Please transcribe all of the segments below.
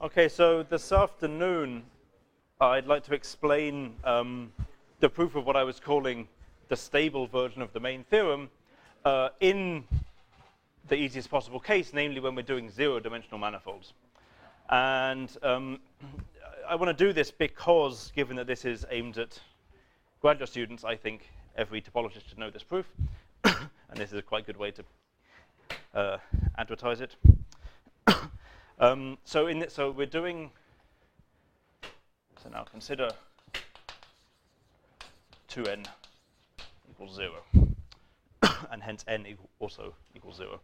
Okay, so this afternoon, I'd like to explain the proof of what I was calling the stable version of the main theorem in the easiest possible case, namely when we're doing zero-dimensional manifolds. And I want to do this because, given that this is aimed at graduate students, I think every topologist should know this proof. And this is a quite good way to advertise it. So we're doing, so now consider 2n equals 0, and hence n also equals 0.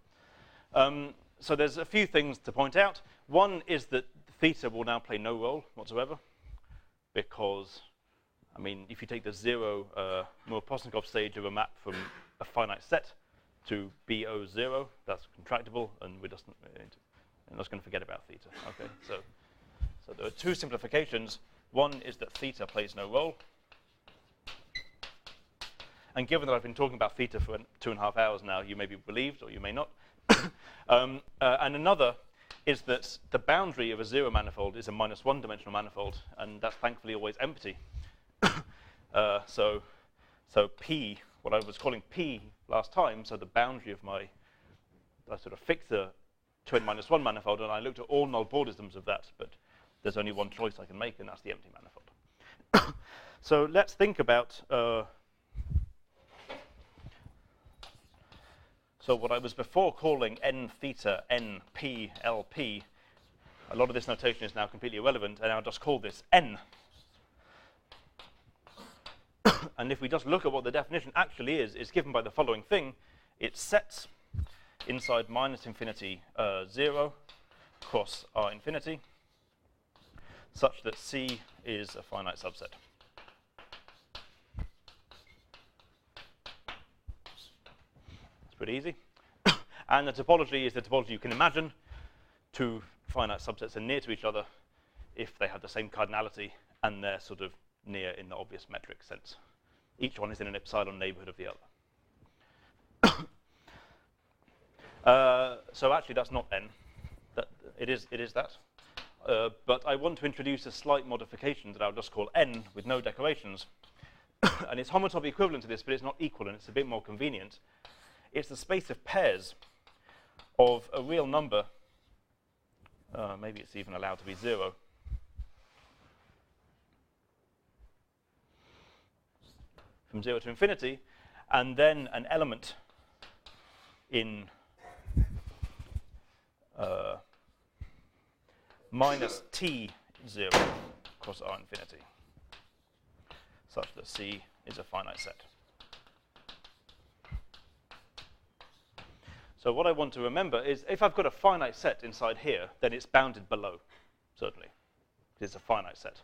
So there's a few things to point out. One is that theta will now play no role whatsoever, because, I mean, if you take the 0 Moore-Posnikov stage of a map from a finite set to BO0, that's contractible, and we're just going to forget about theta. Okay, so there are two simplifications. One is that theta plays no role. And given that I've been talking about theta for 2.5 hours now, you may be relieved or you may not. And another is that the boundary of a zero manifold is a -1 dimensional manifold, and that's thankfully always empty. So P, what I was calling P last time, so the boundary of my, I sort of fixed the 2n-1 manifold, and I looked at all null Bordisms of that, but there's only one choice I can make, and that's the empty manifold. So let's think about so what I was before calling n theta, n p, lp, a lot of this notation is now completely irrelevant, and I'll just call this n. And if we just look at what the definition actually is, it's given by the following thing. It sets inside -infinity 0 cross R infinity, such that C is a finite subset. It's pretty easy. And the topology is the topology you can imagine. Two finite subsets are near to each other if they have the same cardinality and they're sort of near in the obvious metric sense. Each one is in an epsilon neighborhood of the other. So actually, that's not n. It is that. But I want to introduce a slight modification that I'll just call n with no decorations. And it's homotopy equivalent to this, but it's not equal, and it's a bit more convenient. It's the space of pairs of a real number. Maybe it's even allowed to be 0. From 0 to infinity, and then an element in minus t0 cross R infinity, such that C is a finite set. So what I want to remember is, if I've got a finite set inside here, then it's bounded below, certainly. It's a finite set.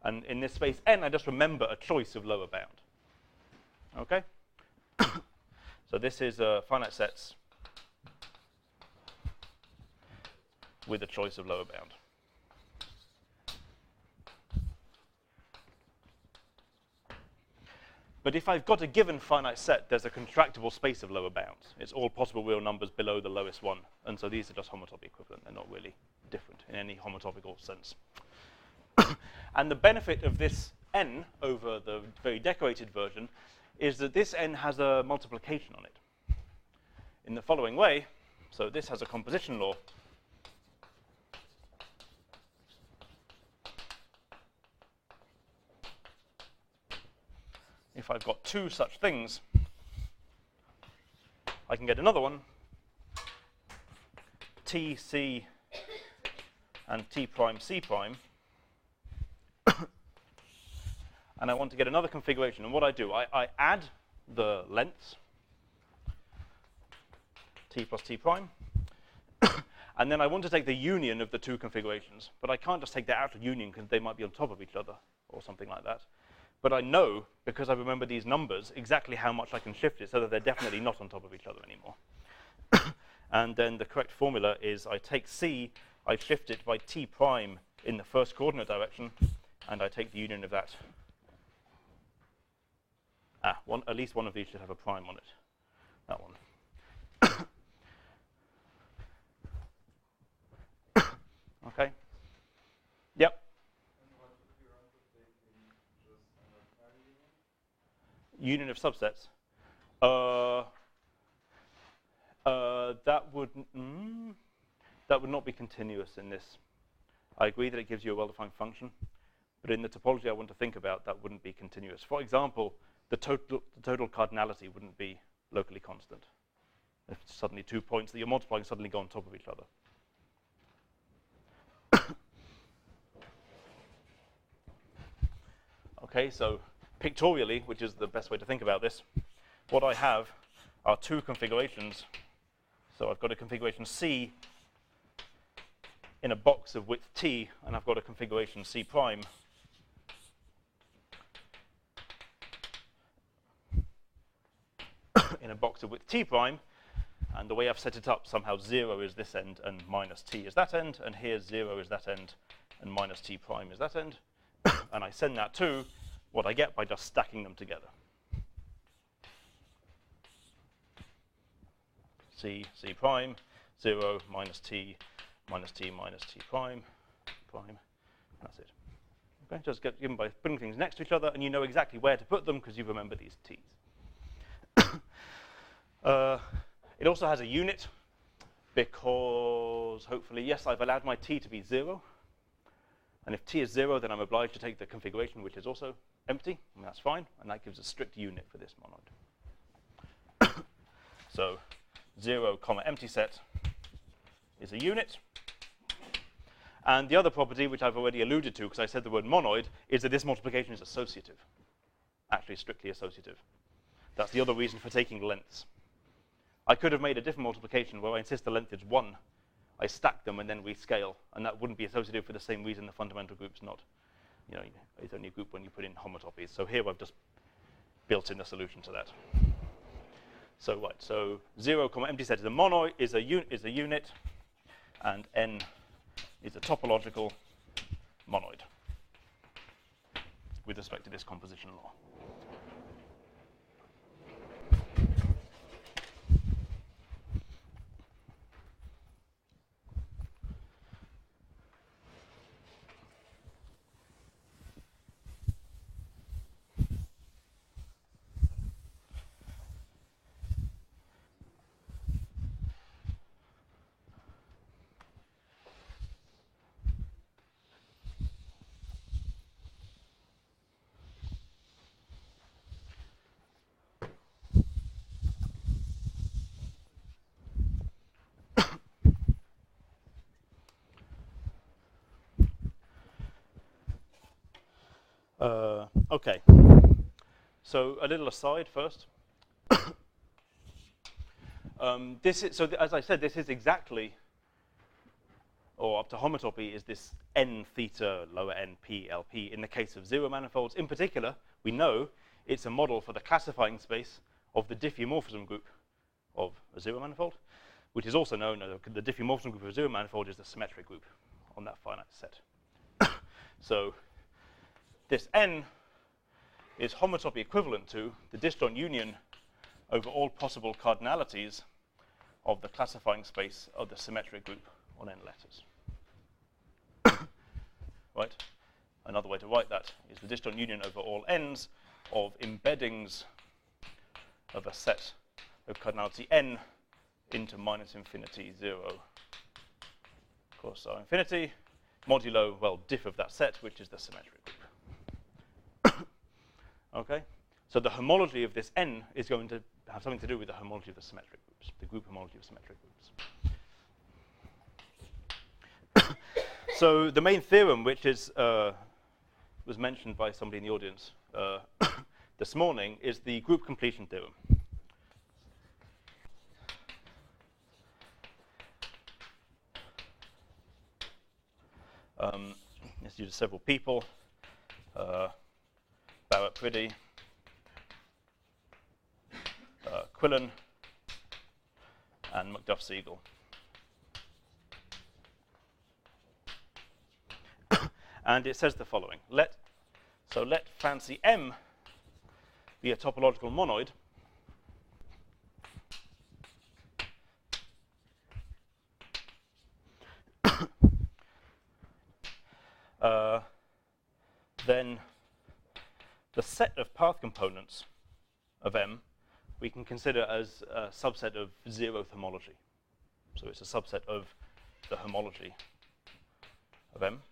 And in this space n, I just remember a choice of lower bound. Okay? So this is finite sets with a choice of lower bound. But if I've got a given finite set, there's a contractible space of lower bounds. It's all possible real numbers below the lowest one. And so these are just homotopy equivalent. They're not really different in any homotopical sense. And the benefit of this n over the very decorated version is that this n has a multiplication on it in the following way. So this has a composition law. If I've got two such things, I can get another one, T, C, and T prime, C prime. And I want to get another configuration. And what I do, I add the lengths, T plus T prime. And then I want to take the union of the two configurations. But I can't just take the outer union because they might be on top of each other or something like that. But I know, because I remember these numbers, exactly how much I can shift it so that they're definitely not on top of each other anymore. And then the correct formula is I take C, I shift it by T prime in the first coordinate direction, and I take the union of that. At least one of these should have a prime on it. That one. Okay. union of subsets. That would not be continuous in this. I agree that it gives you a well-defined function, but in the topology I want to think about, that wouldn't be continuous. For example, the total cardinality wouldn't be locally constant. If suddenly 2 points that you're multiplying suddenly go on top of each other. Okay, so pictorially, which is the best way to think about this, what I have are two configurations. So I've got a configuration C in a box of width T, and I've got a configuration C prime in a box of width T prime. And the way I've set it up, somehow 0 is this end and minus T is that end, and here 0 is that end and minus T prime is that end. And I send that to what I get by just stacking them together. C prime, 0, minus T, minus T, minus T prime, prime. That's it. Okay, just get given by putting things next to each other, and you know exactly where to put them because you remember these T's. It also has a unit because, hopefully, yes, I've allowed my T to be 0. And if T is 0, then I'm obliged to take the configuration, which is also empty, and that's fine. And that gives a strict unit for this monoid. So 0, empty set is a unit. And the other property, which I've already alluded to because I said the word monoid, is that this multiplication is associative, actually strictly associative. That's the other reason for taking lengths. I could have made a different multiplication where I insist the length is 1. I stack them and then rescale, and that wouldn't be associative for the same reason the fundamental group's not. You know, it's only a group when you put in homotopies. So here I've just built in a solution to that. So right, so 0, empty set is a monoid, is a unit, and n is a topological monoid with respect to this composition law. Okay, so a little aside first. As I said, this is exactly, or up to homotopy, is this n theta lower n p LP in the case of zero manifolds. In particular, we know it's a model for the classifying space of the diffeomorphism group of a zero manifold, which is also known as the diffeomorphism group of a zero manifold is the symmetric group on that finite set. So this n is homotopy equivalent to the disjoint union over all possible cardinalities of the classifying space of the symmetric group on n letters. Right? Another way to write that is the disjoint union over all n's of embeddings of a set of cardinality n into minus infinity 0 course r infinity modulo, well, diff of that set, which is the symmetric group. Okay, so the homology of this n is going to have something to do with the homology of the symmetric groups, the group homology of symmetric groups. So the main theorem, which is was mentioned by somebody in the audience this morning, is the group completion theorem. It's used to several people. Barrett Priddy, Quillen, and Macduff Siegel. And it says the following. Let fancy M be a topological monoid then the set of path components of M, we can consider as a subset of zeroth homology. So it's a subset of the homology of M.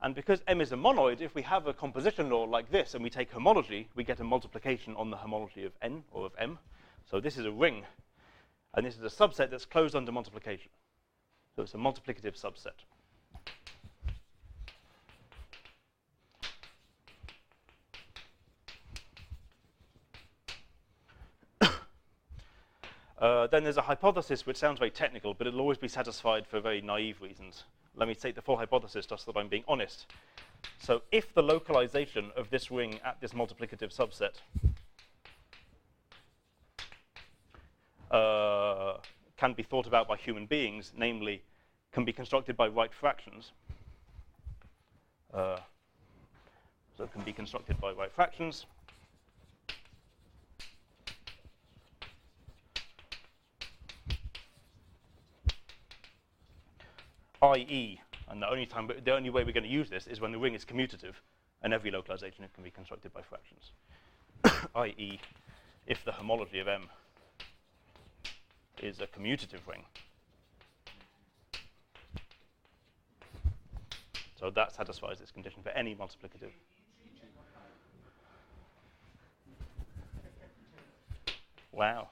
And because M is a monoid, if we have a composition law like this and we take homology, we get a multiplication on the homology of N, or of M. So this is a ring, and this is a subset that's closed under multiplication. So it's a multiplicative subset. Then there's a hypothesis which sounds very technical, but it'll always be satisfied for very naive reasons. Let me state the full hypothesis just so that I'm being honest. So if the localization of this ring at this multiplicative subset can be thought about by human beings, namely, can be constructed by right fractions. So it can be constructed by right fractions. i.e., and the only way we're going to use this is when the ring is commutative, and every localization it can be constructed by fractions. i.e., if the homology of M is a commutative ring. So that satisfies this condition for any multiplicative. Wow.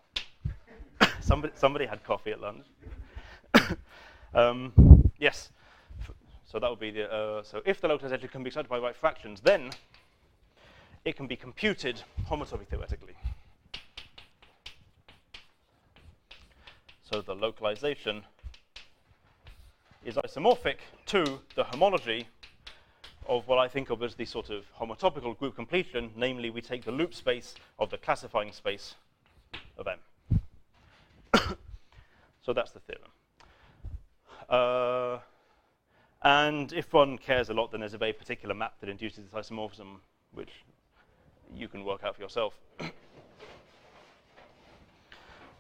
Somebody had coffee at lunch. Yes. So that would be the. So if the localization can be constructed by right fractions, then it can be computed homotopy theoretically. So the localization is isomorphic to the homology of what I think of as the sort of homotopical group completion, namely we take the loop space of the classifying space of M. So that's the theorem. And if one cares a lot, then there's a very particular map that induces this isomorphism, which you can work out for yourself.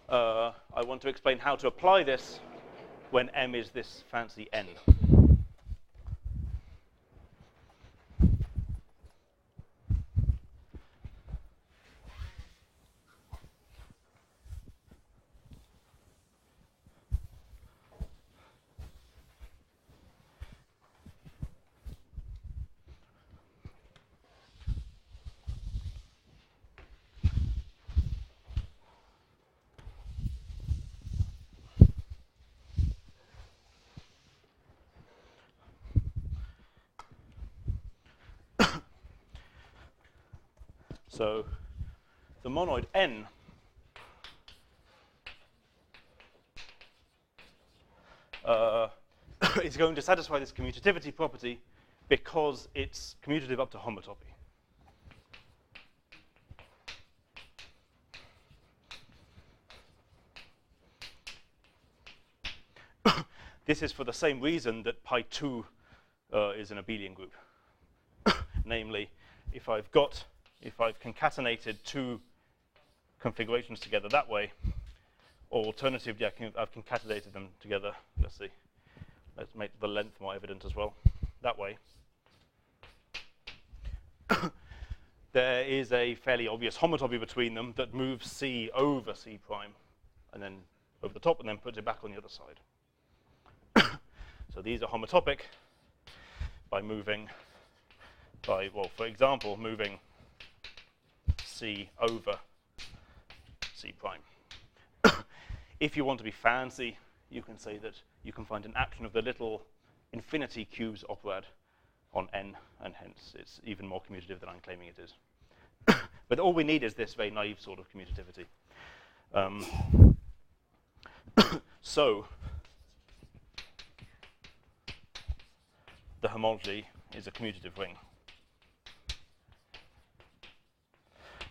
I want to explain how to apply this when M is this fancy N. So the monoid N is going to satisfy this commutativity property because it's commutative up to homotopy. This is for the same reason that pi 2 is an abelian group. Namely, if I've concatenated two configurations together that way, or alternatively, I've concatenated them together. Let's see. Let's make the length more evident as well. That way. There is a fairly obvious homotopy between them that moves C over C prime, and then over the top, and then puts it back on the other side. So these are homotopic by moving, well, for example, moving C over C prime. If you want to be fancy, you can say that you can find an action of the little infinity cubes operad on N, and hence it's even more commutative than I'm claiming it is. But all we need is this very naive sort of commutativity. So the homology is a commutative ring.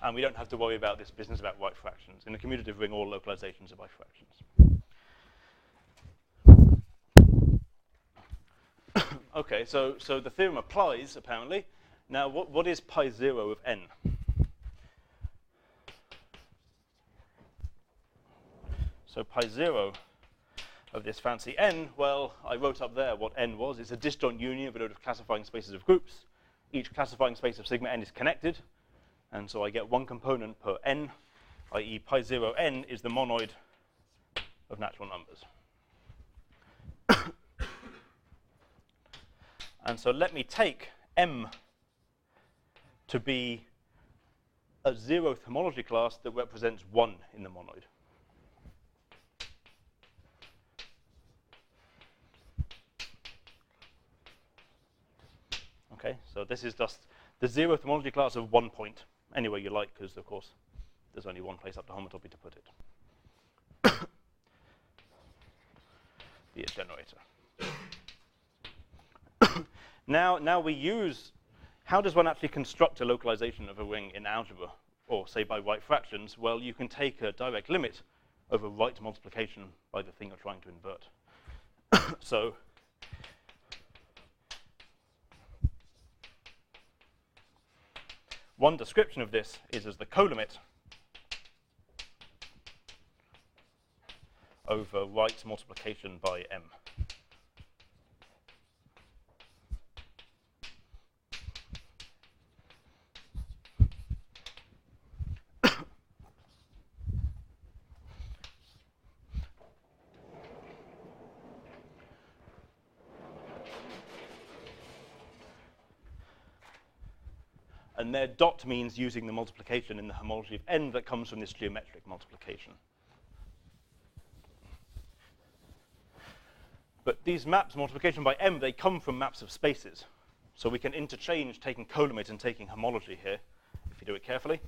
And we don't have to worry about this business about right fractions. In a commutative ring, all localizations are by fractions. Okay, so the theorem applies, apparently. Now, what is pi 0 of N? So pi 0 of this fancy N, well, I wrote up there what N was. It's a disjoint union of a load of classifying spaces of groups. Each classifying space of sigma N is connected. And so I get one component per n, i.e. pi 0 n is the monoid of natural numbers. And so let me take M to be a zeroth homology class that represents 1 in the monoid. Okay, so this is just the zeroth homology class of 1 point, anywhere you like, because, of course, there's only one place up to homotopy to put it. The generator. Now we use, how does one actually construct a localization of a ring in algebra, or say by right fractions? Well, you can take a direct limit over right multiplication by the thing you're trying to invert. So one description of this is as the colimit over right multiplication by M. And there dot means using the multiplication in the homology of n that comes from this geometric multiplication. But these maps, multiplication by m, they come from maps of spaces. So we can interchange taking colimit and taking homology here, if you do it carefully.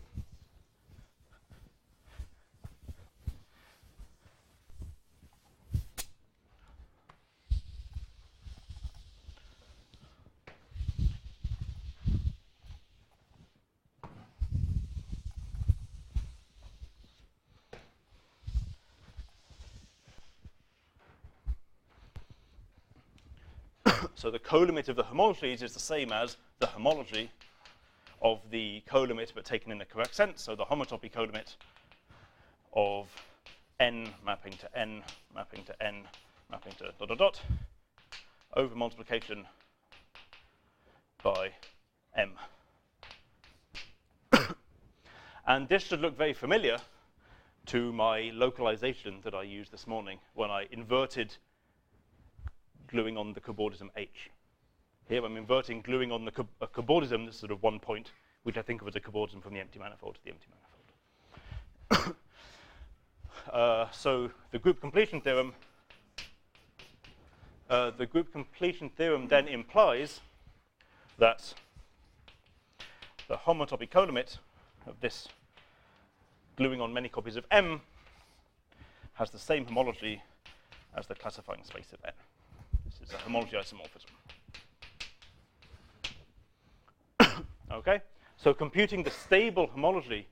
So the colimit of the homologies is the same as the homology of the colimit, but taken in the correct sense. So the homotopy colimit of n mapping to n, mapping to n, mapping to dot, dot, dot, over multiplication by m. And this should look very familiar to my localization that I used this morning when I inverted gluing on the cobordism H. Here I'm inverting gluing on the cobordism, this sort of 1 point, which I think of as a cobordism from the empty manifold to the empty manifold. So the group completion theorem, then implies that the homotopy colimit of this gluing on many copies of M has the same homology as the classifying space of N. This is a homology isomorphism. Okay, so computing the stable homology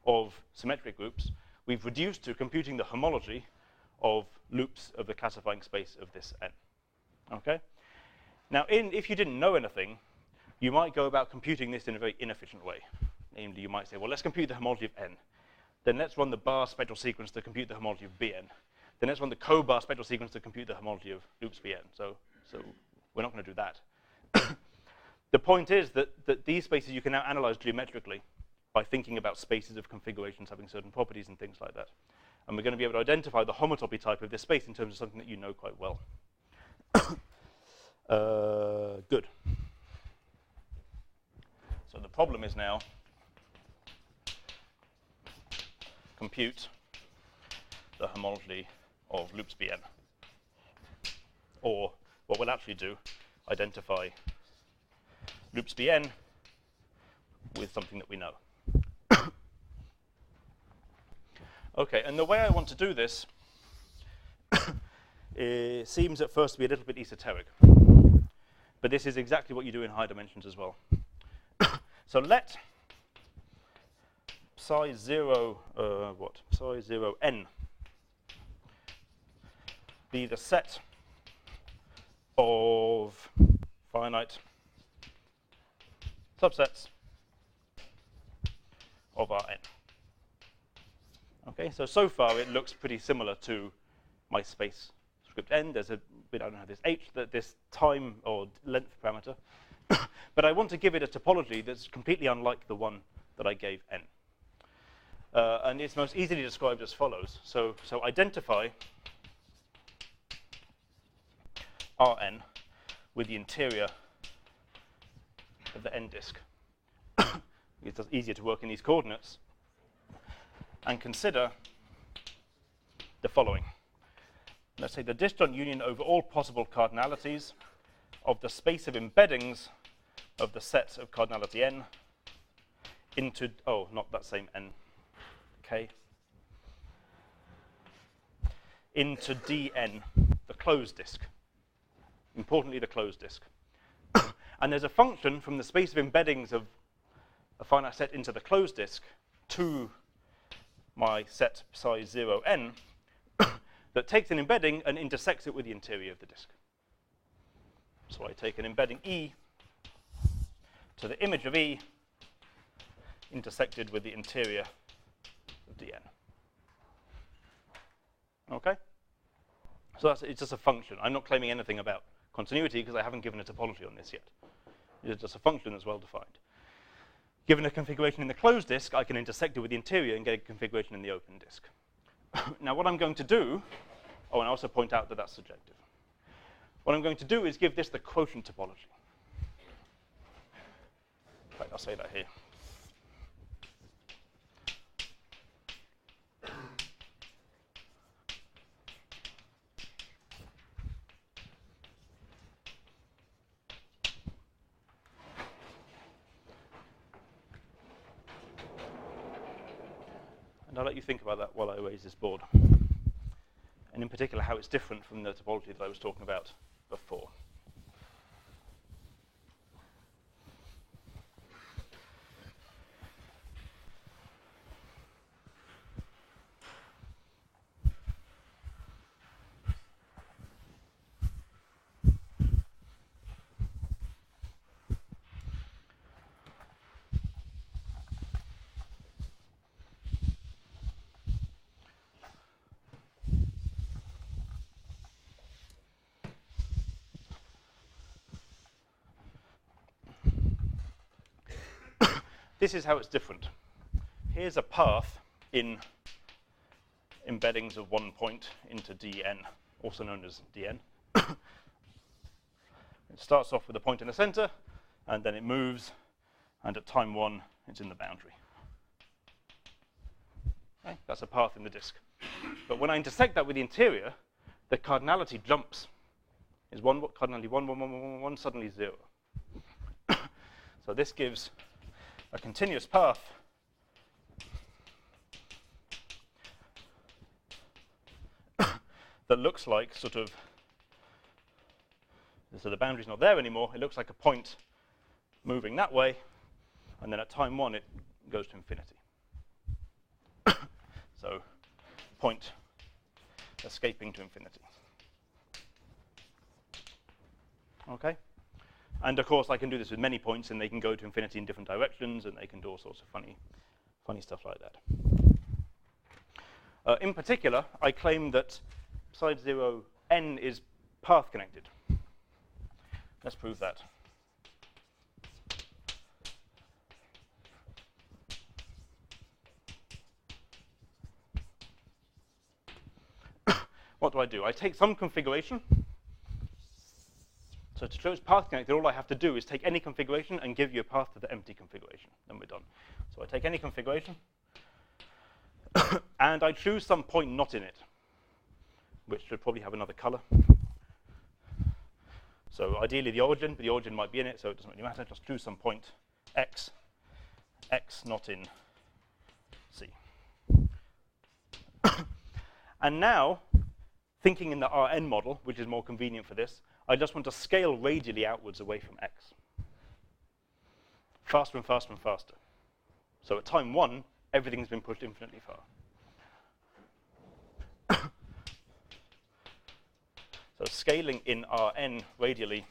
of symmetric groups, we've reduced to computing the homology of loops of the classifying space of this N. Okay, now if you didn't know anything, you might go about computing this in a very inefficient way. Namely, you might say, well, let's compute the homology of N. Then let's run the bar spectral sequence to compute the homology of Bn. Then let's run the co-bar spectral sequence to compute the homology of loops Bn. So we're not going to do that. The point is that these spaces you can now analyze geometrically by thinking about spaces of configurations having certain properties and things like that. And we're going to be able to identify the homotopy type of this space in terms of something that you know quite well. Good. So the problem is now compute the homology of loops Bn. Or what we'll actually do, identify loops Bn with something that we know. Okay, and the way I want to do this it seems at first to be a little bit esoteric. But this is exactly what you do in high dimensions as well. So let psi 0, psi 0 n be the set of finite subsets of Rn. Okay, so far it looks pretty similar to my space script n. There's a bit, I don't have this h, this time or length parameter. But I want to give it a topology that's completely unlike the one that I gave n. And it's most easily described as follows. So identify Rn with the interior of the n disk. It's easier to work in these coordinates. And consider the following. Let's say the disjoint union over all possible cardinalities of the space of embeddings of the set of cardinality n into, oh, not that same n, k, into Dn, the closed disk. Importantly, the closed disk. And there's a function from the space of embeddings of a finite set into the closed disk to my set size 0n that takes an embedding and intersects it with the interior of the disk. So I take an embedding E to the image of E intersected with the interior of Dn. Okay? So it's just a function. I'm not claiming anything about continuity because I haven't given a topology on this yet. It's just a function that's well defined. Given a configuration in the closed disk, I can intersect it with the interior and get a configuration in the open disk. Now what I'm going to do, oh, and I also point out that that's subjective. What I'm going to do is give this the quotient topology. In fact, I'll say that here. And I'll let you think about that while I erase this board. And in particular, how it's different from the topology that I was talking about before. This is how it's different. Here's a path in embeddings of one point into Dn, also known as Dn. It starts off with a point in the center, and then it moves, and at time 1, it's in the boundary. Okay? That's a path in the disk. But when I intersect that with the interior, the cardinality jumps. Is cardinality 1, 1, 1, 1, 1, 1, suddenly 0. So this gives a continuous path that looks like sort of, so the boundary's not there anymore, it looks like a point moving that way, and then at time 1 it goes to infinity. So point escaping to infinity. Okay? And of course, I can do this with many points, and they can go to infinity in different directions, and they can do all sorts of funny stuff like that. In particular, I claim that side 0n is path connected. Let's prove that. What do? I take some configuration. So to show it's path connected, all I have to do is take any configuration and give you a path to the empty configuration. Then we're done. So I take any configuration, and I choose some point not in it, which should probably have another color. So ideally the origin, but the origin might be in it, so it doesn't really matter. Just choose some point x not in C. And now, thinking in the Rn model, which is more convenient for this, I just want to scale radially outwards away from x. Faster and faster and faster. So at time 1, everything's been pushed infinitely far. So scaling in Rn radially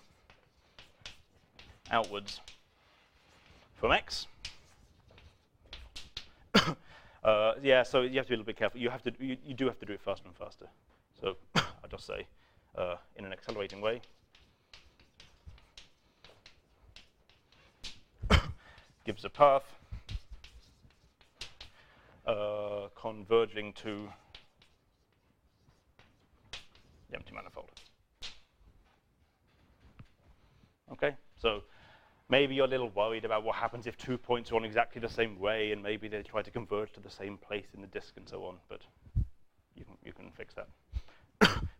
outwards from x. Yeah, so you have to be a little bit careful. You do have to do it faster and faster. So I'll just say in an accelerating way. Gives a path converging to the empty manifold. Okay, so maybe you're a little worried about what happens if 2 points are on exactly the same way, and maybe they try to converge to the same place in the disk and so on, but you can fix that.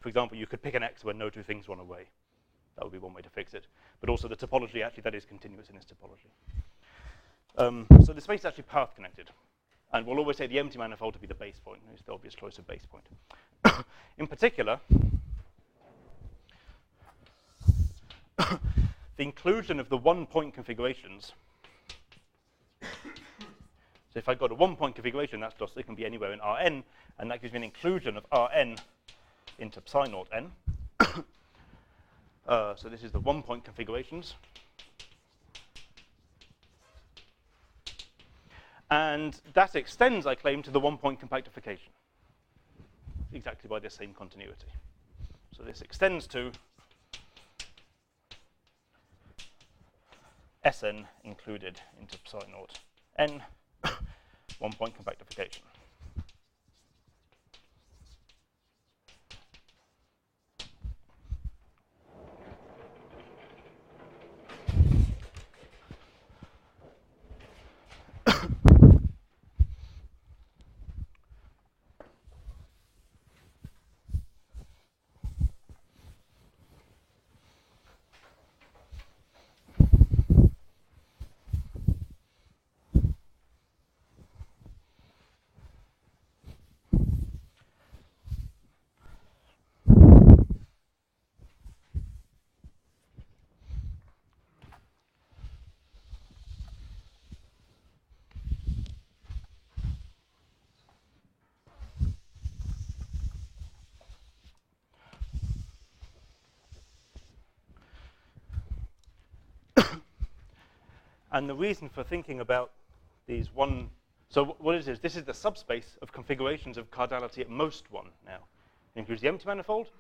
For example, you could pick an X where no two things run away. That would be one way to fix it. But also the topology, actually, that is continuous in its topology. So the space is actually path connected. And we'll always say the empty manifold to be the base point. It's the obvious choice of base point. In particular, the inclusion of the one-point configurations. So if I've got a one-point configuration, that's just, it can be anywhere in Rn, and that gives me an inclusion of Rn into psi naught n. So this is the one-point configurations. And that extends, I claim, to the one-point compactification, exactly by the same continuity. So this extends to Sn included into psi naught n, one-point compactification. And the reason for thinking about these so what it is, this is the subspace of configurations of cardinality at most 1 now. It includes the empty manifold,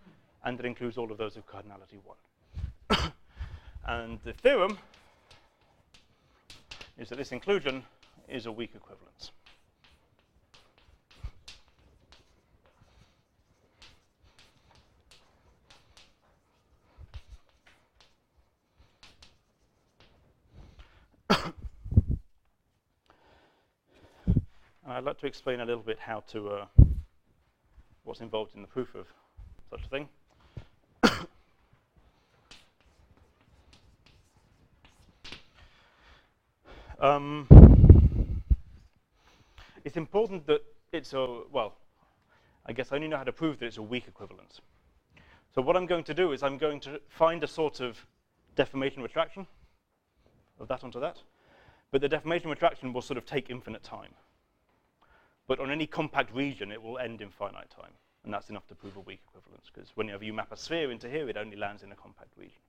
and it includes all of those of cardinality 1. And the theorem is that this inclusion is a weak equivalence. And I'd like to explain a little bit how to, what's involved in the proof of such a thing. It's important that it's a, well, I guess I only know how to prove that it's a weak equivalence. So what I'm going to do is I'm going to find a sort of deformation retraction of that onto that. But the deformation retraction will sort of take infinite time. But on any compact region, it will end in finite time. And that's enough to prove a weak equivalence, because whenever you map a sphere into here, it only lands in a compact region.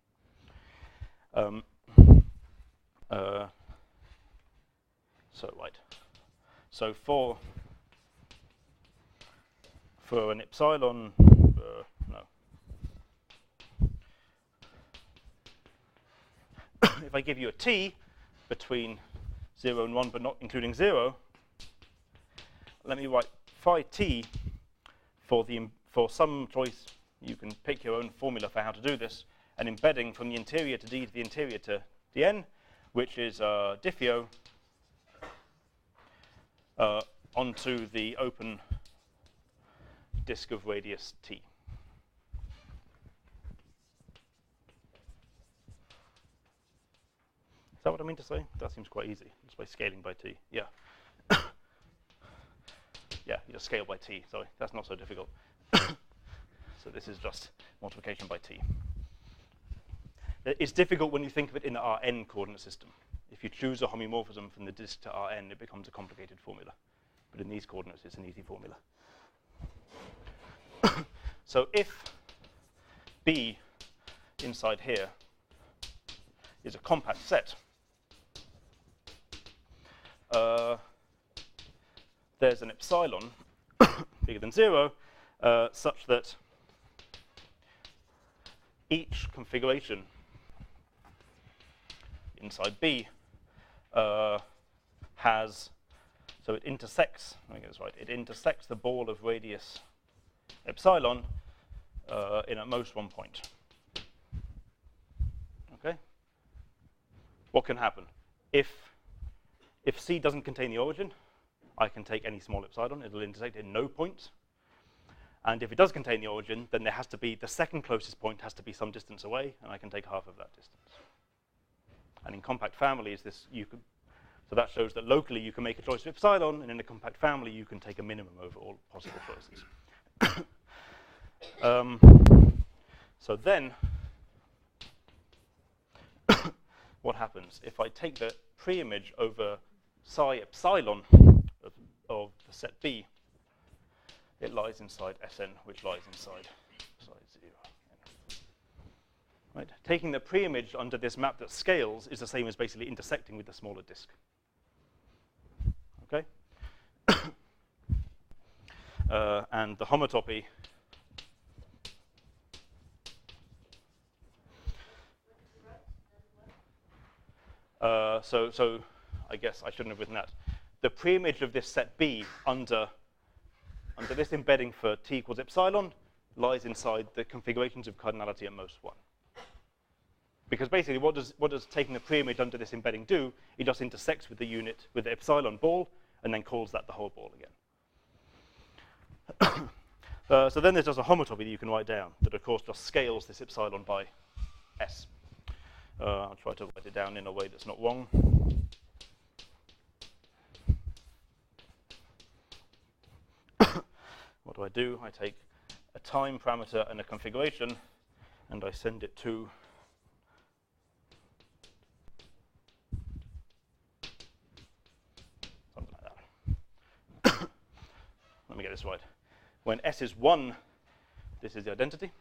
So for an epsilon, if I give you a t between 0 and 1, but not including 0, let me write phi t for some choice. You can pick your own formula for how to do this, an embedding from the interior to d to the interior to dn, which is diffeo onto the open disk of radius t. Is that what I mean to say? That seems quite easy, just by scaling by t. Yeah. Yeah, you just scale by t. Sorry, that's not so difficult. So this is just multiplication by t. It's difficult when you think of it in the Rn coordinate system. If you choose a homomorphism from the disk to Rn, it becomes a complicated formula. But in these coordinates, it's an easy formula. So if B inside here is a compact set, there's an epsilon bigger than 0, such that each configuration inside B has, So it intersects, let me get this right, it intersects the ball of radius epsilon in at most one point. Okay? What can happen? If C doesn't contain the origin, I can take any small epsilon, it'll intersect in no point. And if it does contain the origin, then there has to be, the second closest point has to be some distance away, and I can take half of that distance. And in compact families, so that shows that locally you can make a choice of epsilon, and in a compact family you can take a minimum over all possible choices. So then, what happens? If I take the preimage over psi epsilon of the set B, it lies inside Sn, which lies inside psi 0. Right? Taking the preimage under this map that scales is the same as basically intersecting with the smaller disk. Okay? And the homotopy so I guess I shouldn't have written that. The preimage of this set B under this embedding for t equals epsilon lies inside the configurations of cardinality at most 1. Because basically what does taking the preimage under this embedding do? It just intersects with the unit, with the epsilon ball, and then calls that the whole ball again. So then there's just a homotopy that you can write down that of course just scales this epsilon by S. I'll try to write it down in a way that's not wrong. What do? I take a time parameter and a configuration, and I send it to something like that. Let me get this right. When S is 1, this is the identity.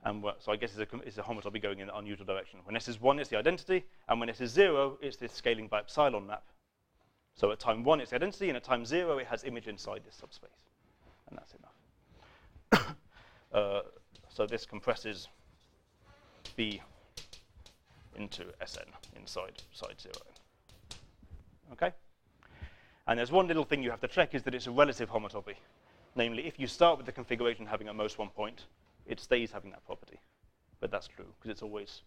And so I guess it's a homotopy going in the unusual direction. When S is 1, it's the identity, and when S is 0, it's this scaling by epsilon map. So at time 1, it's the identity, and at time 0, it has image inside this subspace. And that's enough. So this compresses B into Sn inside side 0. Okay? And there's one little thing you have to check is that it's a relative homotopy. Namely, if you start with the configuration having at most 1 point, it stays having that property. But that's true, because it's always,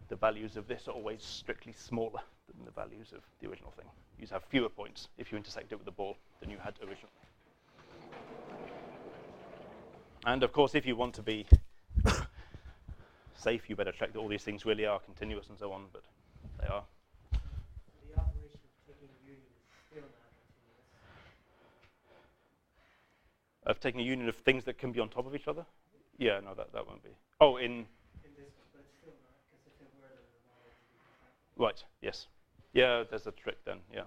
the values of this are always strictly smaller than the values of the original thing. You have fewer points if you intersect it with the ball than you had originally. And of course, if you want to be safe, you better check that all these things really are continuous and so on, but they are. The operation of taking a union is still not continuous. Of taking a union of things that can be on top of each other? Yeah, no, that won't be. Oh, in this, but it's still not, because if it were, then the model would be contractible. right, yes. Yeah, there's a trick then, yeah.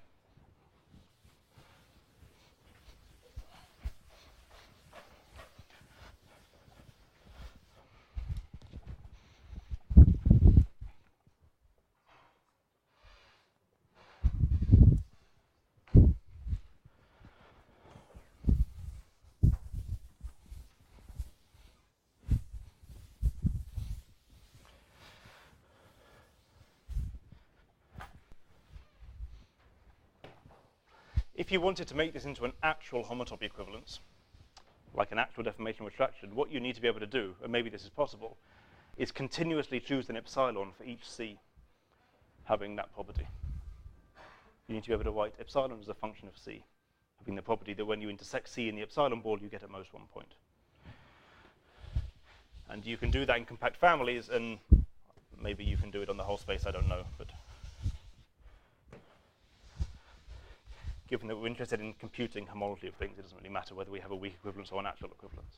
If you wanted to make this into an actual homotopy equivalence, like an actual deformation retraction, what you need to be able to do, and maybe this is possible, is continuously choose an epsilon for each C having that property. You need to be able to write epsilon as a function of C, having the property that when you intersect C in the epsilon ball, you get at most 1 point. And you can do that in compact families, and maybe you can do it on the whole space, I don't know. But given that we're interested in computing homology of things, it doesn't really matter whether we have a weak equivalence or an actual equivalence.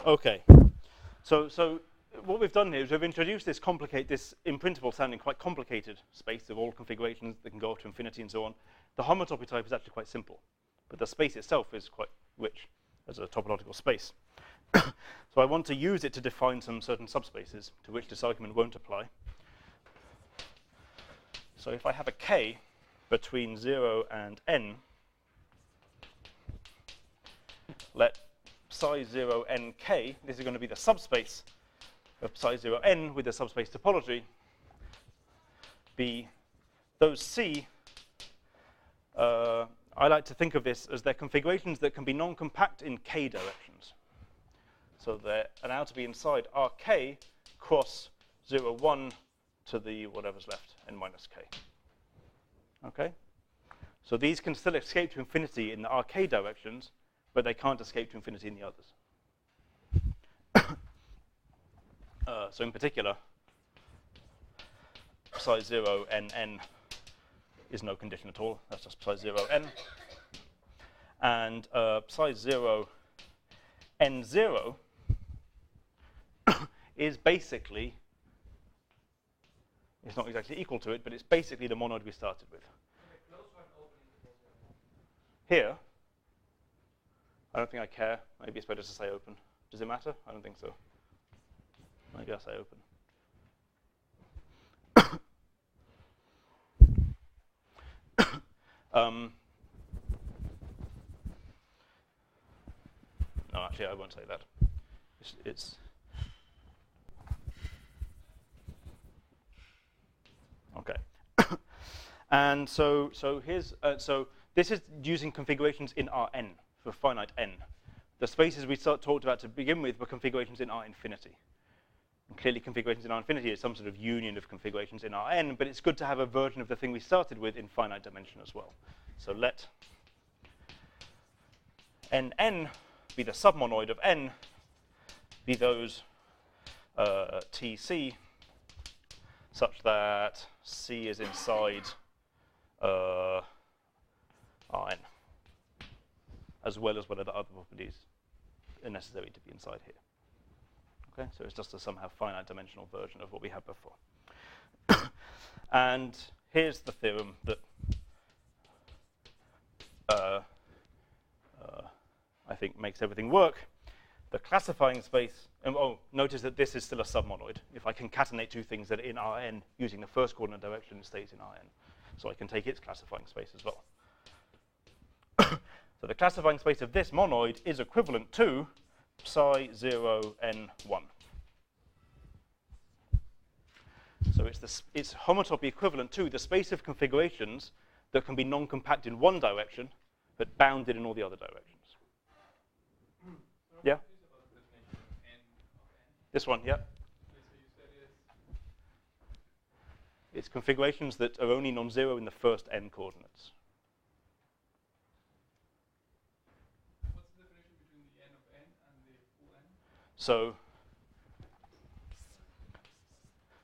Okay, so what we've done here is we've introduced this in principle sounding quite complicated space of all configurations that can go up to infinity and so on. The homotopy type is actually quite simple, but the space itself is quite rich as a topological space. So I want to use it to define some certain subspaces to which this argument won't apply. So if I have a k between 0 and n, let psi 0 n k, this is going to be the subspace of psi 0 n with the subspace topology, be those C, I like to think of this as they're configurations that can be non-compact in k directions. So they're allowed to be inside Rk cross 0, 1 to the whatever's left, n minus k. Okay? So these can still escape to infinity in the Rk directions, but they can't escape to infinity in the others. So in particular, psi 0 n is no condition at all. That's just psi 0 n. And psi 0 n0 is basically, it's not exactly equal to it, but it's basically the monoid we started with. Here, I don't think I care. Maybe it's better to say open. Does it matter? I don't think so. Maybe I'll say open. No, actually, I won't say that. It's okay. And so here's so this is using configurations in Rn for finite n. The spaces we talked about to begin with were configurations in R infinity. And clearly, configurations in R infinity is some sort of union of configurations in Rn, but it's good to have a version of the thing we started with in finite dimension as well. So let Nn be the submonoid of n, be those Tc, such that C is inside Rn, as well as whatever other properties are necessary to be inside here. Okay, so it's just a somehow finite dimensional version of what we had before. And here's the theorem that I think makes everything work. The classifying space, oh, notice that this is still a submonoid. If I concatenate two things that are in Rn using the first coordinate direction, it stays in Rn. So I can take its classifying space as well. So the classifying space of this monoid is equivalent to psi 0 n1. So it's homotopy equivalent to the space of configurations that can be non-compact in one direction, but bounded in all the other directions. Yeah? This one, yeah. It's configurations that are only non-zero in the first n coordinates. What's the definition between the n of n and the full n?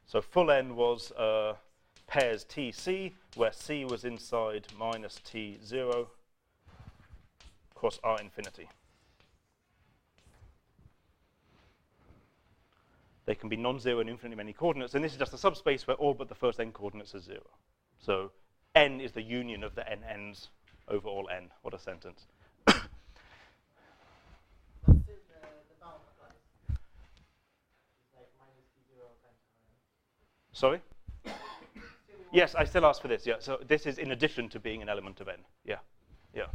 So full n was pairs Tc, where C was inside minus T0 cross R infinity. They can be non-zero in infinitely many coordinates, and this is just a subspace where all but the first n coordinates are 0. So n is the union of the n's over all n. What a sentence. But still the bound applies. It's like minus T0 times Rn. Sorry? Yes, I still ask for this, yeah. So this is in addition to being an element of n. Yeah, yeah.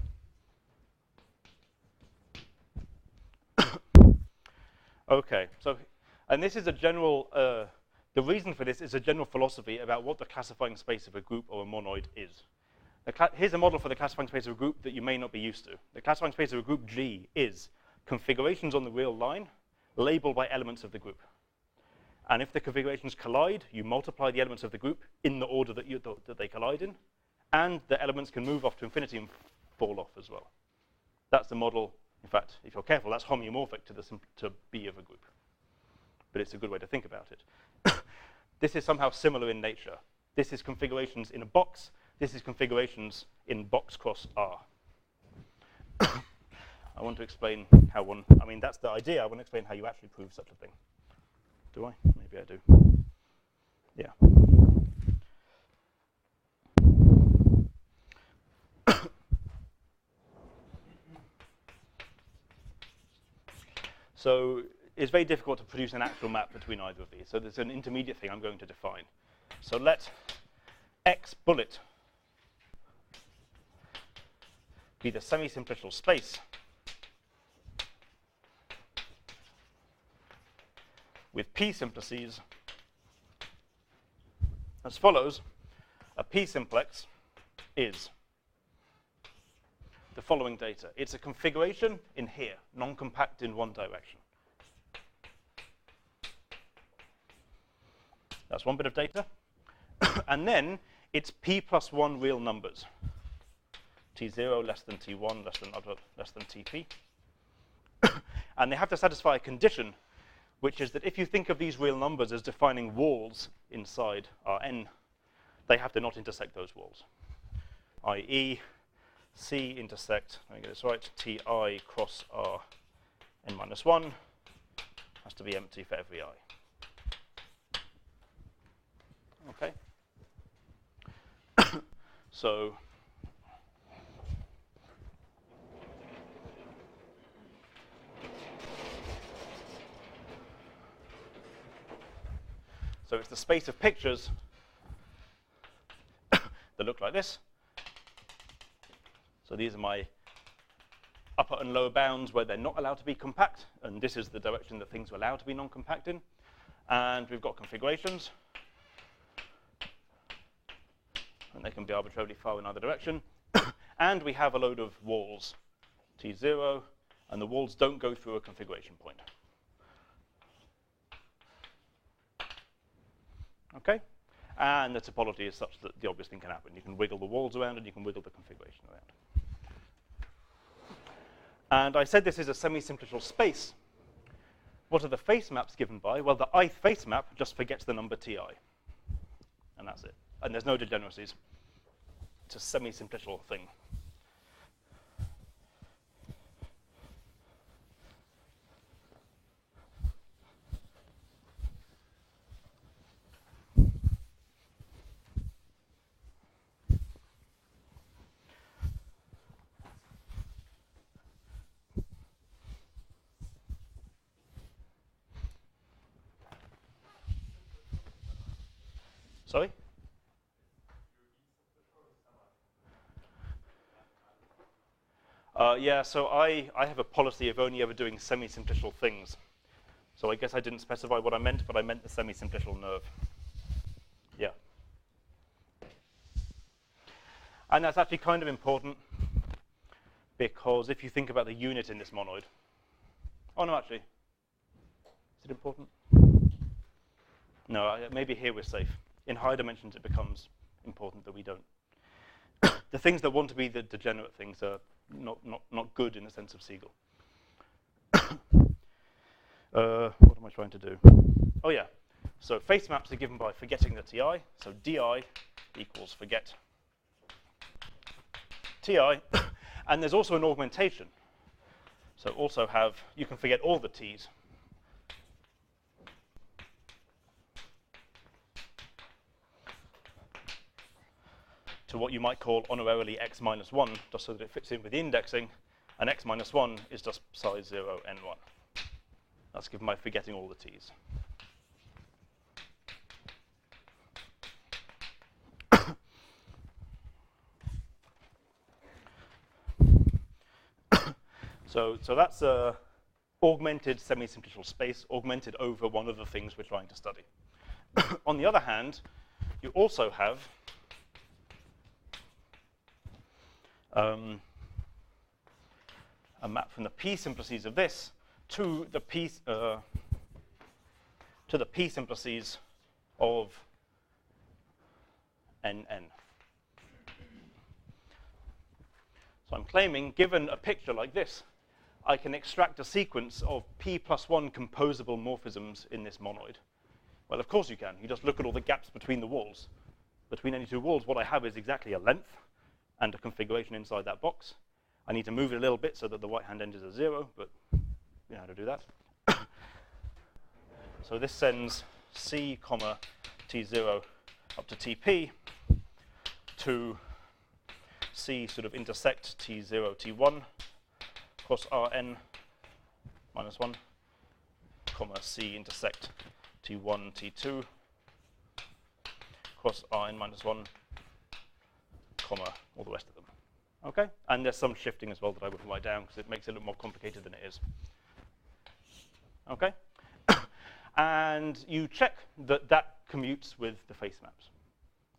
Okay, so, and this is a general, the reason for this is a general philosophy about what the classifying space of a group or a monoid is. Here's a model for the classifying space of a group that you may not be used to. The classifying space of a group G is configurations on the real line labeled by elements of the group. And if the configurations collide, you multiply the elements of the group in the order that they collide in, and the elements can move off to infinity and fall off as well. That's the model. In fact, if you're careful, that's homeomorphic to B of a group. But it's a good way to think about it. This is somehow similar in nature. This is configurations in a box. This is configurations in box cross R. I want to explain how one, I mean, that's the idea. I want to explain how you actually prove such a thing. Do I? Maybe I do. Yeah. So it's very difficult to produce an actual map between either of these. So there's an intermediate thing I'm going to define. So let X bullet be the semi-simplicial space with P simplices as follows. a p-simplex is the following data. It's a configuration in here, non-compact in one direction. That's one bit of data. And then it's p plus 1 real numbers. T0 less than T1 less than TP. And they have to satisfy a condition, which is that if you think of these real numbers as defining walls inside Rn, they have to not intersect those walls. i.e., C intersect, let me get this right, Ti cross Rn minus 1 has to be empty for every I. Okay? So it's the space of pictures that look like this. So these are my upper and lower bounds where they're not allowed to be compact, and this is the direction that things are allowed to be non-compact in. And we've got configurations, and they can be arbitrarily far in either direction. And we have a load of walls, T0, and the walls don't go through a configuration point. Okay? And the topology is such that the obvious thing can happen. You can wiggle the walls around and you can wiggle the configuration around. And I said this is a semi-simplicial space. What are the face maps given by? Well, the ith face map just forgets the number Ti. And that's it. And there's no degeneracies. It's a semi-simplicial thing. Sorry? Yeah, so I have a policy of only ever doing semi-simplicial things. So I guess I didn't specify what I meant, but I meant the semi-simplicial nerve. Yeah. And that's actually kind of important, because if you think about the unit in this monoid. Oh, no, actually. Is it important? No, maybe here we're safe. In higher dimensions, it becomes important that we don't. The things that want to be the degenerate things are not good in the sense of Siegel. What am I trying to do? Oh, yeah. So face maps are given by forgetting the Ti. So Di equals forget Ti. And there's also an augmentation. So also have, you can forget all the T's. To what you might call honorarily x minus 1, just so that it fits in with the indexing. And x minus 1 is just size 0, n1. That's given by forgetting all the T's. So that's a augmented semi-simplicial space, augmented over one of the things we're trying to study. On the other hand, you also have a map from the p simplices of this to the p simplices of nn. So I'm claiming, given a picture like this, I can extract a sequence of p plus 1 composable morphisms in this monoid. Well, of course you can. You just look at all the gaps between the walls. Between any two walls, what I have is exactly a length and a configuration inside that box. I need to move it a little bit so that the right-hand end is a 0, but you know how to do that. So this sends C, comma, T0 up to TP to C sort of intersect T0, T1 cross Rn minus 1, comma, C intersect T1, T2 cross Rn minus 1, comma, all the rest of them. Okay? And there's some shifting as well that I wouldn't write down because it makes it a little more complicated than it is. Okay? And you check that that commutes with the face maps.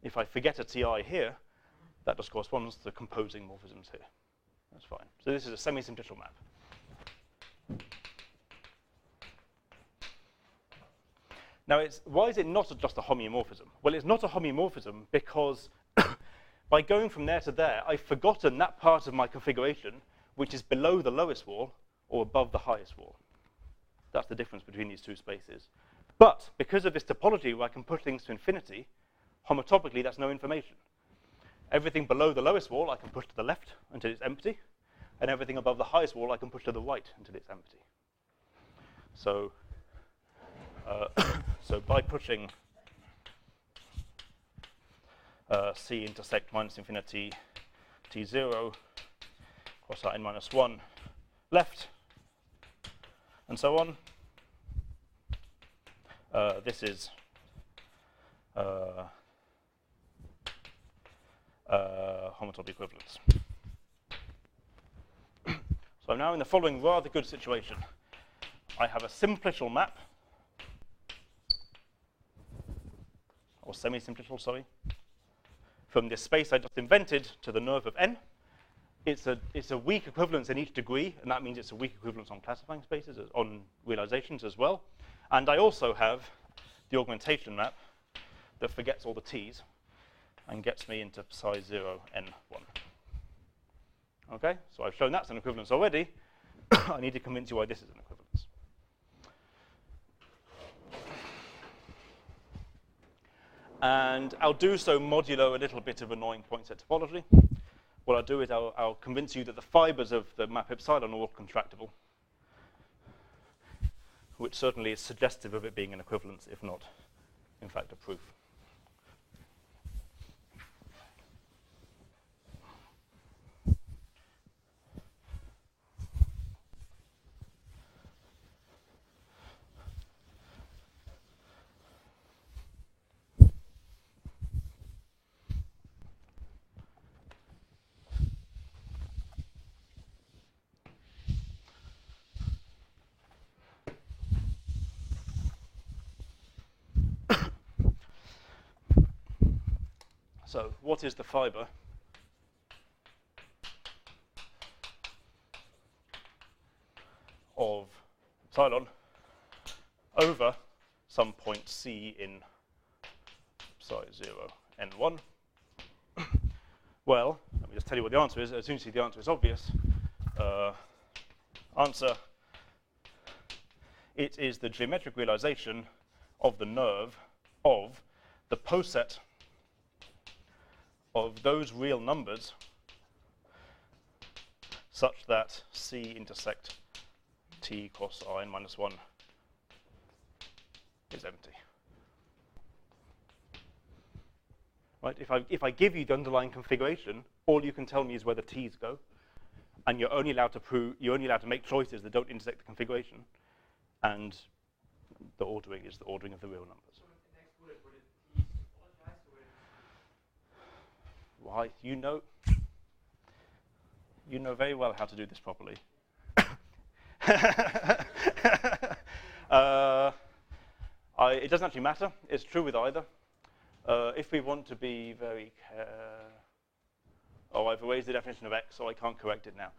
If I forget a TI here, that just corresponds to composing morphisms here. That's fine. So this is a semi-simplicial map. Now, why is it not just a homeomorphism? Well, it's not a homeomorphism because by going from there to there, I've forgotten that part of my configuration which is below the lowest wall or above the highest wall. That's the difference between these two spaces. But because of this topology where I can push things to infinity, homotopically, that's no information. Everything below the lowest wall I can push to the left until it's empty, and everything above the highest wall I can push to the right until it's empty. So, so by pushing C intersect minus infinity T0 cross R n minus 1 left, and so on, this is homotopy equivalence. So I'm now in the following rather good situation. I have a simplicial map, or semi-simplicial, sorry, from this space I just invented to the nerve of n. It's a weak equivalence in each degree, and that means it's a weak equivalence on classifying spaces, on realizations as well. And I also have the augmentation map that forgets all the t's and gets me into psi 0, n1. Okay, so I've shown that's an equivalence already. I need to convince you why this is an equivalence. And I'll do so modulo a little bit of annoying point set topology. What I'll do is I'll convince you that the fibers of the map epsilon are all contractible, which certainly is suggestive of it being an equivalence, if not, in fact, a proof. So what is the fiber of epsilon over some point C in psi 0, n1? Well, let me just tell you what the answer is. As soon as you see the answer is obvious. Answer, it is the geometric realization of the nerve of the poset of those real numbers such that C intersect T cross R n minus 1 is empty. Right? If I give you the underlying configuration, all you can tell me is where the T's go, and you're only allowed to make choices that don't intersect the configuration, and the ordering is the ordering of the real numbers. Why? You know very well how to do this properly. It doesn't actually matter. It's true with either. If we want to be very oh, I've erased the definition of x, so I can't correct it now.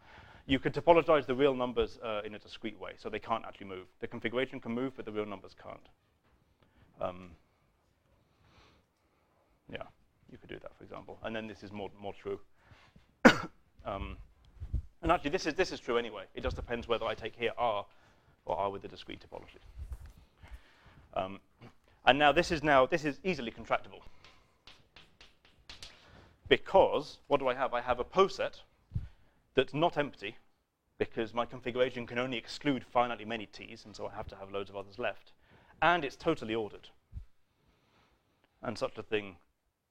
You could topologize the real numbers in a discrete way, so they can't actually move. The configuration can move, but the real numbers can't. Yeah. You could do that, for example, and then this is more true. And actually, this is true anyway. It just depends whether I take here R or R with the discrete topology. And now this is easily contractible because what do I have? I have a poset that's not empty because my configuration can only exclude finitely many t's, and so I have to have loads of others left, and it's totally ordered. And such a thing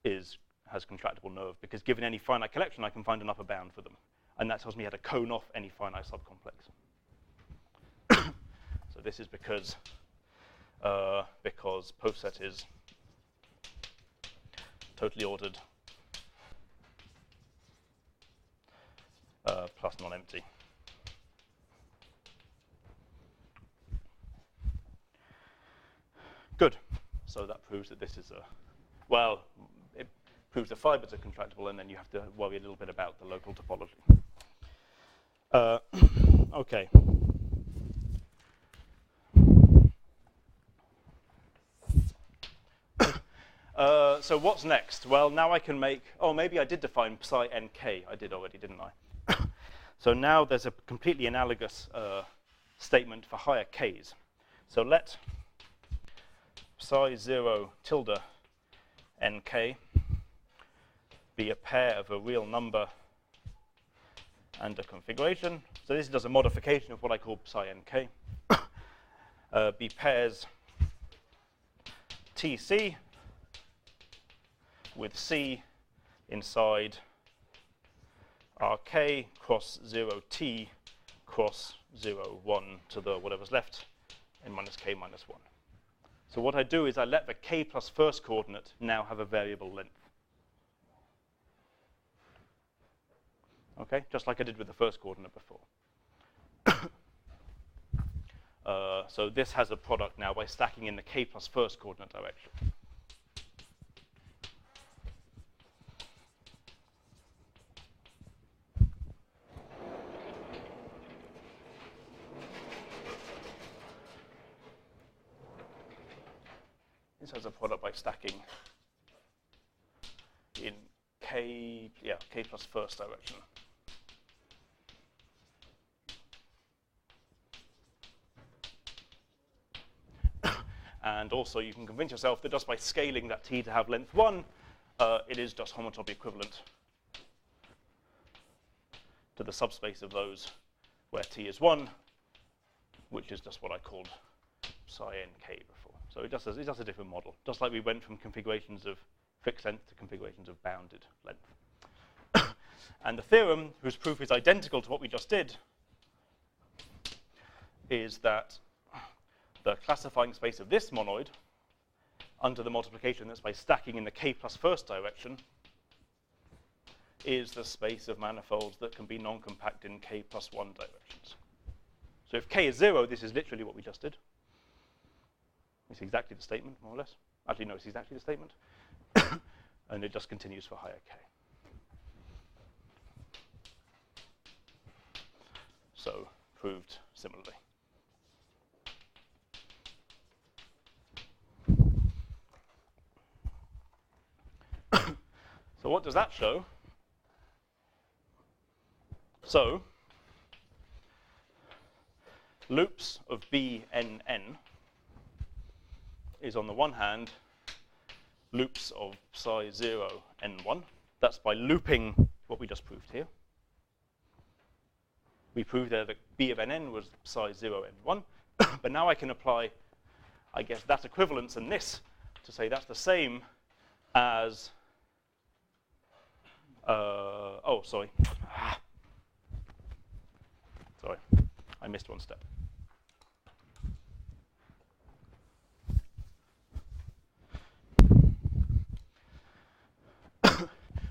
has contractible nerve, because given any finite collection, I can find an upper bound for them. And that tells me how to cone off any finite subcomplex. So this is because poset is totally ordered plus non-empty. Good. So that proves that this is a, well, proves the fibers are contractible, and then you have to worry a little bit about the local topology. Okay. So what's next? Well, now I can make, oh, maybe I did define psi nk. I did already, didn't I? So now there's a completely analogous statement for higher k's. So let psi 0 tilde nk be a pair of a real number and a configuration. So this does a modification of what I call psi nk. Be pairs tc with c inside rk cross 0t cross 0, 1 to the whatever's left in minus k minus 1. So what I do is I let the k plus first coordinate now have a variable length. Okay, just like I did with the first coordinate before. So this has a product now by stacking in the k plus first coordinate direction. This has a product by stacking in k plus first direction. And also you can convince yourself that just by scaling that t to have length 1, it is just homotopy equivalent to the subspace of those where t is 1, which is just what I called psi nk before. So it just does a different model, just like we went from configurations of fixed length to configurations of bounded length. And the theorem, whose proof is identical to what we just did, is that the classifying space of this monoid under the multiplication that's by stacking in the k plus first direction is the space of manifolds that can be non-compact in k plus 1 directions. So if k is 0, this is literally what we just did. It's exactly the statement, more or less. Actually, no, it's exactly the statement. And it just continues for higher k. So, proved similarly. So what does that show? So, loops of Bnn is on the one hand loops of psi 0 n1. That's by looping what we just proved here. We proved there that B of nn was psi 0 n1. But now I can apply, I guess, that equivalence and this to say that's the same as sorry, I missed one step.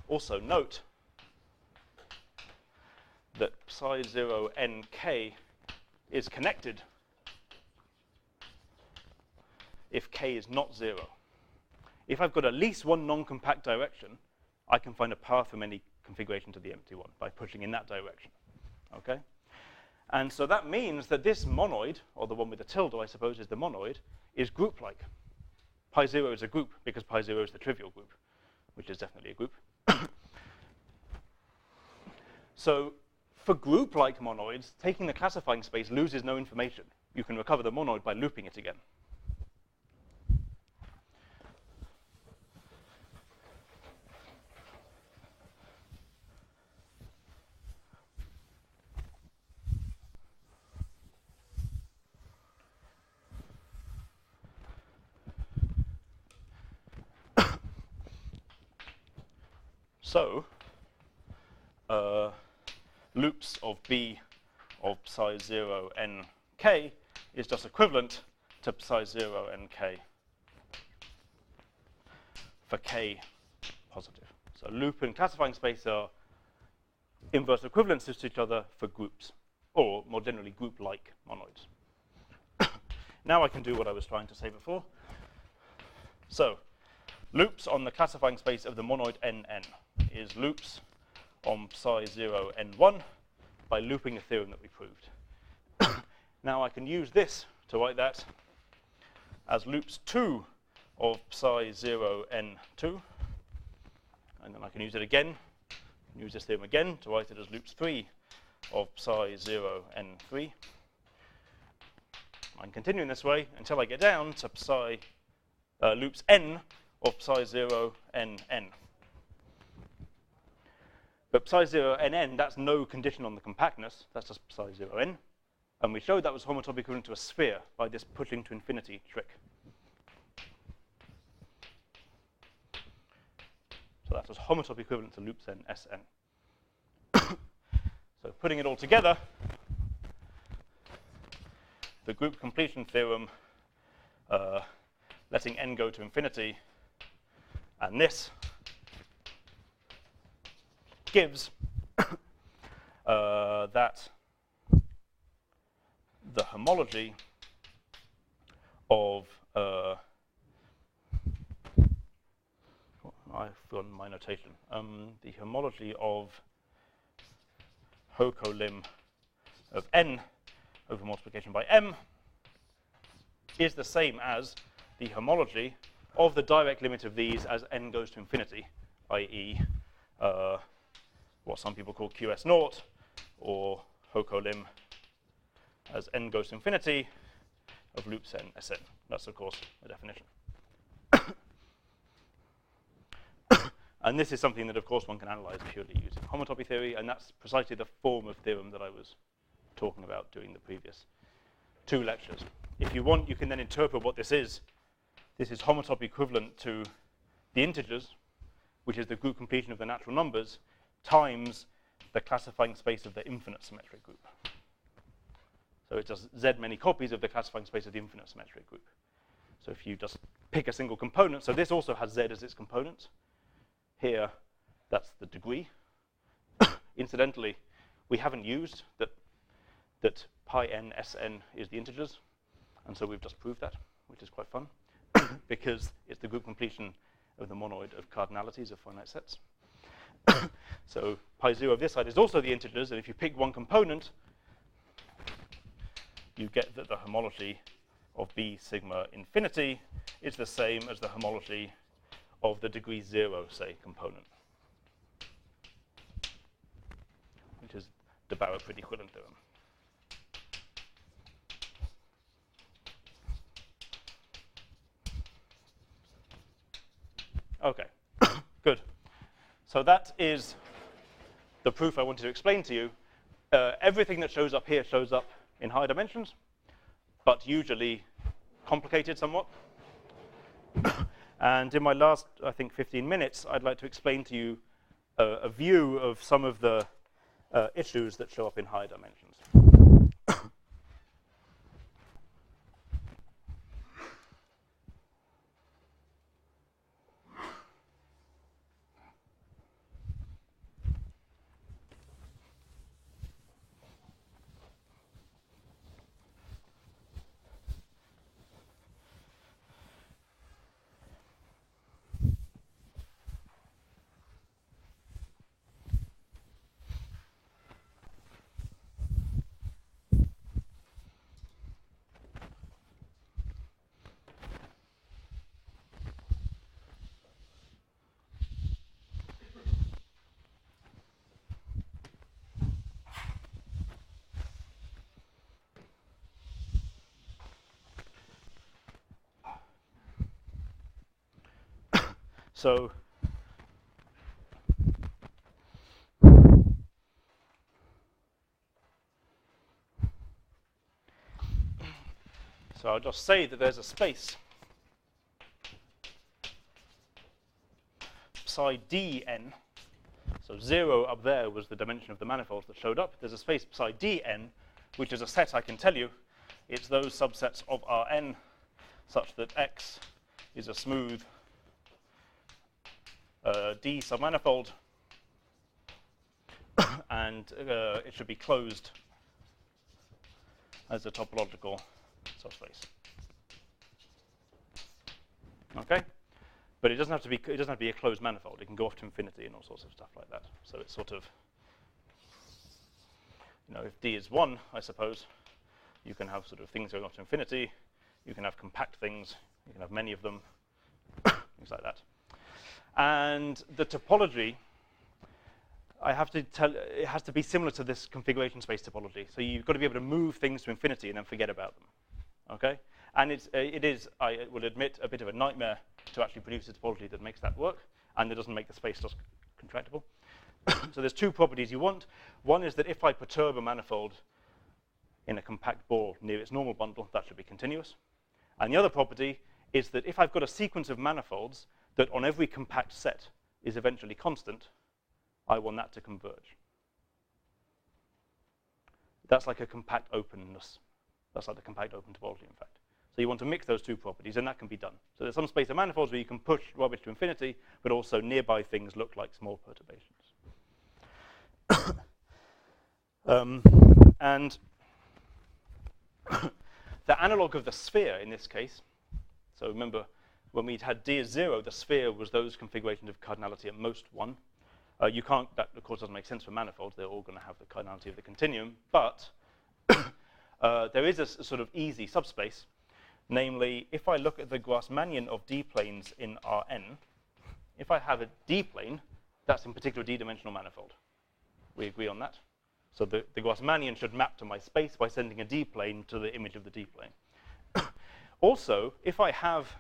Also note that psi 0 nk is connected if k is not 0. If I've got at least one non-compact direction, I can find a path from any configuration to the empty one by pushing in that direction. Okay? And so that means that this monoid, or the one with the tilde, I suppose, is the monoid, is group-like. Pi 0 is a group because pi 0 is the trivial group, which is definitely a group. So for group-like monoids, taking the classifying space loses no information. You can recover the monoid by looping it again. So, loops of B of psi 0 nk is just equivalent to psi 0 nk for k positive. So loop and classifying space are inverse equivalences to each other for groups, or more generally group-like monoids. Now I can do what I was trying to say before. So loops on the classifying space of the monoid NN is loops on psi 0 n1 by looping the theorem that we proved. Now I can use this to write that as loops 2 of psi 0 n2, and then I can use it again, use this theorem again to write it as loops 3 of psi 0 n3. I'm continuing this way until I get down to psi loops n of psi 0 nn. But psi 0 nn, that's no condition on the compactness, that's just psi 0 n. And we showed that was homotopy equivalent to a sphere by this pushing to infinity trick. So that was homotopy equivalent to loops n Sn. So putting it all together, the group completion theorem, letting n go to infinity, and this gives that the homology of I've forgotten my notation. The homology of Hoco-Lim of n over multiplication by m is the same as the homology of the direct limit of these as n goes to infinity, i.e. What some people call QS0, or Hoco-Lim as n goes to infinity of loops n Sn. That's, of course, the definition. And this is something that, of course, one can analyze purely using homotopy theory, and that's precisely the form of theorem that I was talking about during the previous 2 lectures. If you want, you can then interpret what this is. This is homotopy equivalent to the integers, which is the group completion of the natural numbers, times the classifying space of the infinite symmetric group. So it does z many copies of the classifying space of the infinite symmetric group. So if you just pick a single component, so this also has z as its component. Here, that's the degree. Incidentally, we haven't used that pi n Sn is the integers, and so we've just proved that, which is quite fun, because it's the group completion of the monoid of cardinalities of finite sets. So pi 0 of this side is also the integers, and if you pick one component, you get that the homology of B sigma infinity is the same as the homology of the degree 0, say, component, which is the Barrow-Pritt equivalent theorem. Okay, good. So that is the proof I wanted to explain to you. Everything that shows up here shows up in higher dimensions, but usually complicated somewhat. And in my last, I think, 15 minutes, I'd like to explain to you a view of some of the issues that show up in higher dimensions. So I'll just say that there's a space psi dn. So 0 up there was the dimension of the manifolds that showed up. There's a space psi dn, which is a set I can tell you. It's those subsets of Rn such that X is a smooth D submanifold, and it should be closed as a topological subspace. Okay? But it doesn't have to be a closed manifold. It can go off to infinity and all sorts of stuff like that. So it's sort of, if D is 1, I suppose, you can have sort of things going off to infinity. You can have compact things. You can have many of them, things like that. And the topology, I have to tell, it has to be similar to this configuration space topology. So you've got to be able to move things to infinity and then forget about them. Okay? And it is, I will admit, a bit of a nightmare to actually produce a topology that makes that work, and that doesn't make the space just contractible. So there's two properties you want. One is that if I perturb a manifold in a compact ball near its normal bundle, that should be continuous. And the other property is that if I've got a sequence of manifolds that on every compact set is eventually constant, I want that to converge. That's like a compact openness. That's like the compact open topology, in fact. So you want to mix those two properties, and that can be done. So there's some space of manifolds where you can push rubbish to infinity, but also nearby things look like small perturbations. And the analog of the sphere in this case, so remember, when we had D as 0, the sphere was those configurations of cardinality at most 1. You can't, that of course doesn't make sense for manifolds. They're all going to have the cardinality of the continuum. But there is a sort of easy subspace. Namely, if I look at the Grassmannian of D-planes in Rn, if I have a D-plane, that's in particular a D-dimensional manifold. We agree on that? So the Grassmannian should map to my space by sending a D-plane to the image of the D-plane. Also, if I have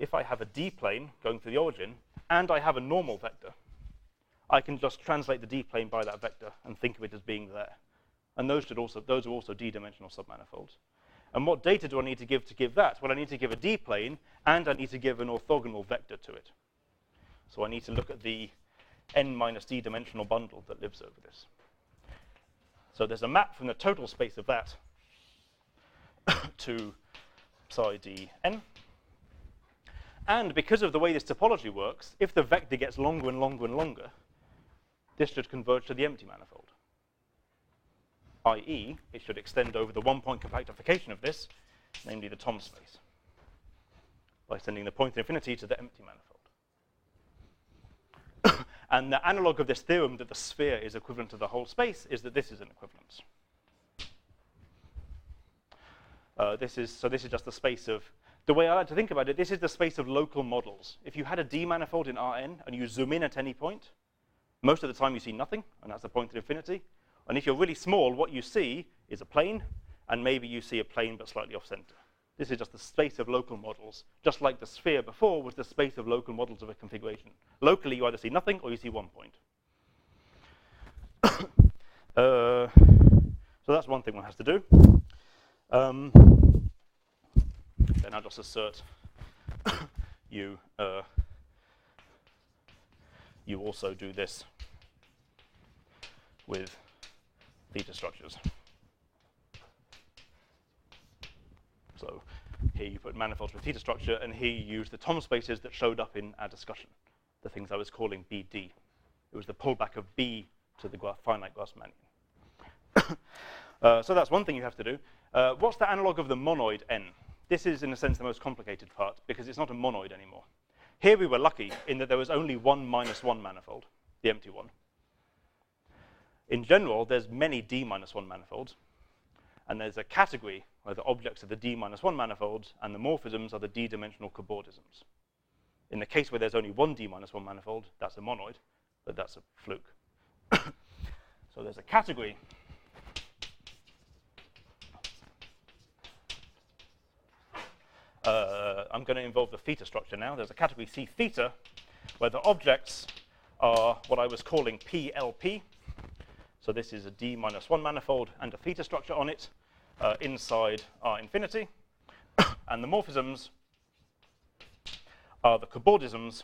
a D-plane going through the origin, and I have a normal vector, I can just translate the D-plane by that vector and think of it as being there. And those are also D-dimensional submanifolds. And what data do I need to give that? Well, I need to give a D-plane, and I need to give an orthogonal vector to it. So I need to look at the n minus D-dimensional bundle that lives over this. So there's a map from the total space of that to psi dn. And because of the way this topology works, if the vector gets longer and longer and longer, this should converge to the empty manifold. I.e., it should extend over the one-point compactification of this, namely the Thom space, by sending the point infinity to the empty manifold. And the analog of this theorem that the sphere is equivalent to the whole space is that this is an equivalence. This is just the space of, the way I like to think about it, this is the space of local models. If you had a D manifold in Rn and you zoom in at any point, most of the time you see nothing, and that's the point at infinity. And if you're really small, what you see is a plane, and maybe you see a plane but slightly off-center. This is just the space of local models, just like the sphere before was the space of local models of a configuration. Locally, you either see nothing or you see 1 point. So that's one thing one has to do. Then I'll just assert you also do this with theta structures. So here you put manifolds with theta structure, and here you use the Thom spaces that showed up in our discussion, the things I was calling BD. It was the pullback of B to the finite Grassmannian. So that's one thing you have to do. What's the analog of the monoid N? This is, in a sense, the most complicated part, because it's not a monoid anymore. Here we were lucky in that there was only one minus one manifold, the empty one. In general, there's many D minus one manifolds, and there's a category where the objects are the D minus one manifolds, and the morphisms are the D-dimensional cobordisms. In the case where there's only one D minus one manifold, that's a monoid, but that's a fluke. So there's a category I'm going to involve the theta structure now. There's a category C theta, where the objects are what I was calling PLP. So this is a D minus one manifold and a theta structure on it inside R infinity. And the morphisms are the cobordisms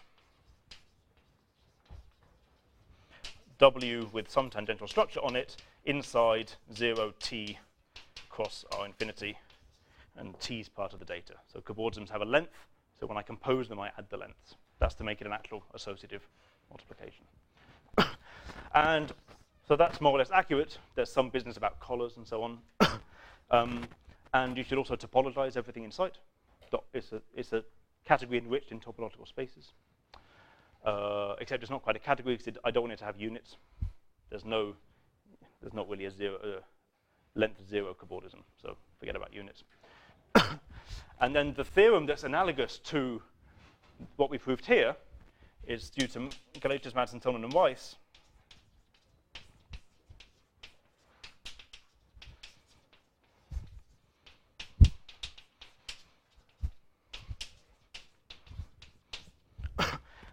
W with some tangential structure on it inside 0T cross R infinity. And T is part of the data. So cobordisms have a length, so when I compose them, I add the lengths. That's to make it an actual associative multiplication. And so that's more or less accurate. There's some business about collars and so on. And you should also topologize everything in sight. it's a category enriched in topological spaces. Except it's not quite a category because I don't want it to have units. There's not really a length 0 cobordism, so forget about units. And then the theorem that's analogous to what we proved here is due to Galatius, Madsen, Tillman, and Weiss.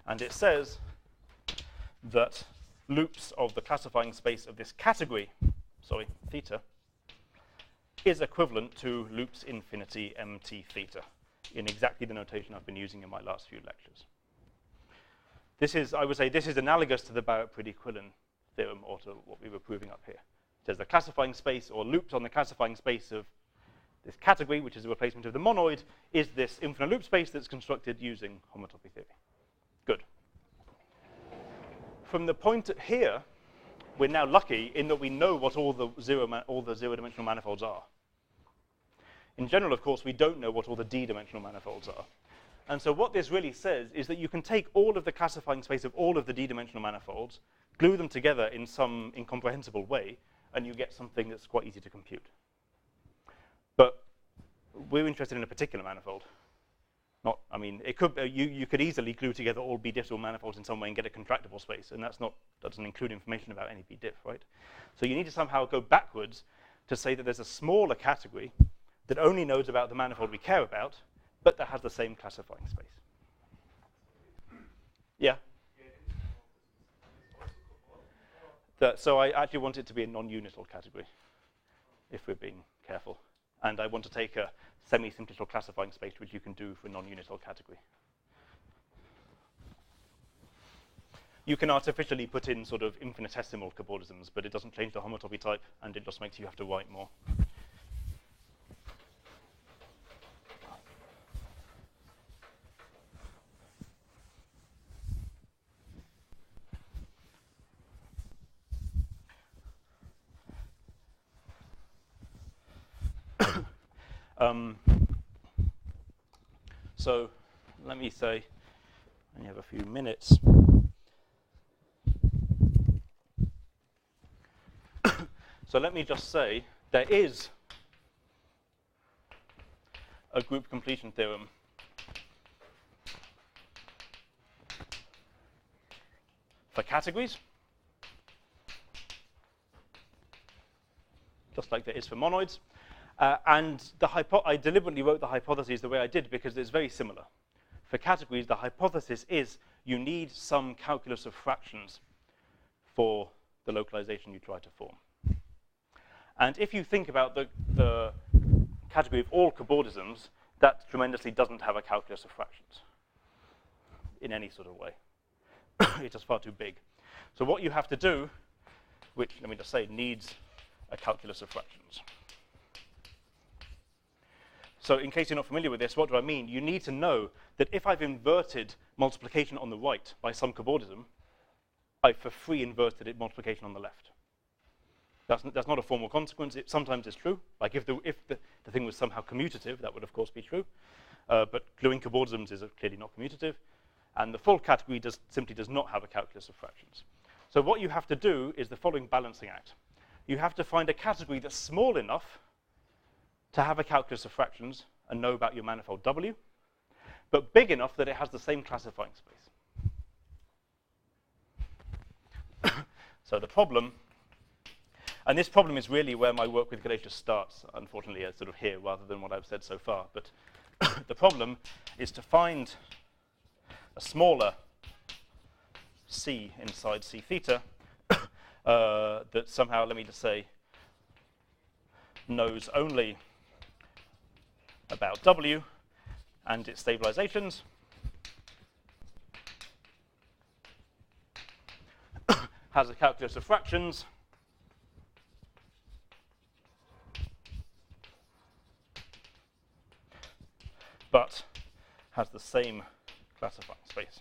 And it says that loops of the classifying space of this category, theta, is equivalent to loops infinity mt theta in exactly the notation I've been using in my last few lectures. This is, I would say, this is analogous to the Barrett-Priddy-Quillen theorem, or to what we were proving up here. It says the classifying space, or loops on the classifying space of this category, which is a replacement of the monoid, is this infinite loop space that's constructed using homotopy theory. Good. From the point here, we're now lucky in that we know what all the zero-dimensional manifolds are. In general, of course, we don't know what all the d-dimensional manifolds are. And so what this really says is that you can take all of the classifying space of all of the d-dimensional manifolds, glue them together in some incomprehensible way, and you get something that's quite easy to compute. But we're interested in a particular manifold. It could you could easily glue together all b-diff manifolds in some way and get a contractible space, and that doesn't include information about any b-diff, right? So you need to somehow go backwards to say that there's a smaller category that only knows about the manifold we care about, but that has the same classifying space. Yeah? So I actually want it to be a non-unital category, if we're being careful. And I want to take a semi-simplicial classifying space, which you can do for a non-unital category. You can artificially put in sort of infinitesimal cobordisms, but it doesn't change the homotopy type, and it just makes you have to write more. So let me say, I only have a few minutes. So let me just say, there is a group completion theorem for categories, just like there is for monoids. And I deliberately wrote the hypotheses the way I did because it's very similar. For categories, the hypothesis is you need some calculus of fractions for the localization you try to form. And if you think about the category of all cobordisms, that tremendously doesn't have a calculus of fractions in any sort of way. It's just far too big. So what you have to do, which, let me just say, needs a calculus of fractions. So in case you're not familiar with this, what do I mean? You need to know that if I've inverted multiplication on the right by some cobordism, I've for free inverted it multiplication on the left. That's not a formal consequence. Sometimes it's true. Like if the thing was somehow commutative, that would of course be true. But gluing cobordisms is clearly not commutative. And the full category simply does not have a calculus of fractions. So what you have to do is the following balancing act. You have to find a category that's small enough to have a calculus of fractions and know about your manifold W, but big enough that it has the same classifying space. So the problem, and this problem is really where my work with Galatius starts, unfortunately, sort of here rather than what I've said so far, but the problem is to find a smaller C inside C theta that somehow, let me just say, knows only about W and its stabilizations, has a calculus of fractions, but has the same classifying space.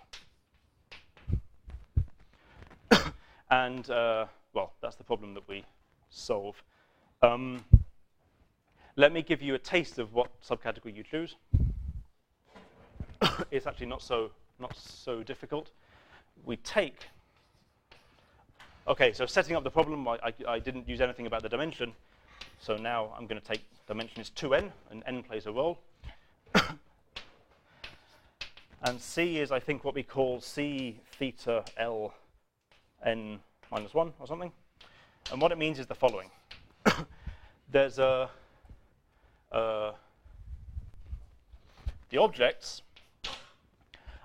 And, well, that's the problem that we solve. Let me give you a taste of what subcategory you choose. it's actually not so difficult. We take, okay, so setting up the problem, I didn't use anything about the dimension. So now I'm going to take dimension is 2n, and n plays a role. And C is, I think, what we call C theta L n minus 1 or something. And what it means is the following. There's the objects,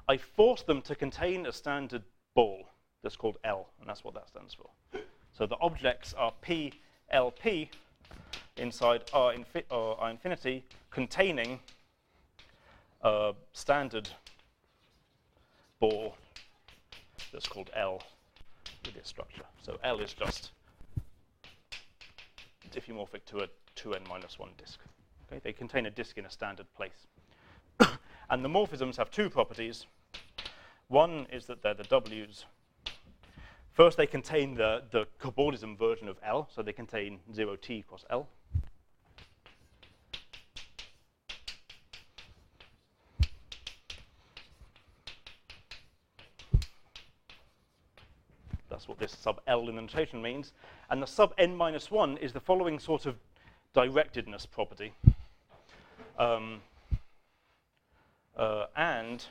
I force them to contain a standard ball that's called L, and that's what that stands for. So the objects are P, LP inside R infinity containing a standard ball that's called L with this structure. So L is just diffeomorphic to a 2n minus 1 disk. Okay? They contain a disk in a standard place. And the morphisms have two properties. One is that they're the W's. First, they contain the cobordism version of L, so they contain 0t cross L. That's what this sub L in the notation means. And the sub n minus 1 is the following sort of directedness property. And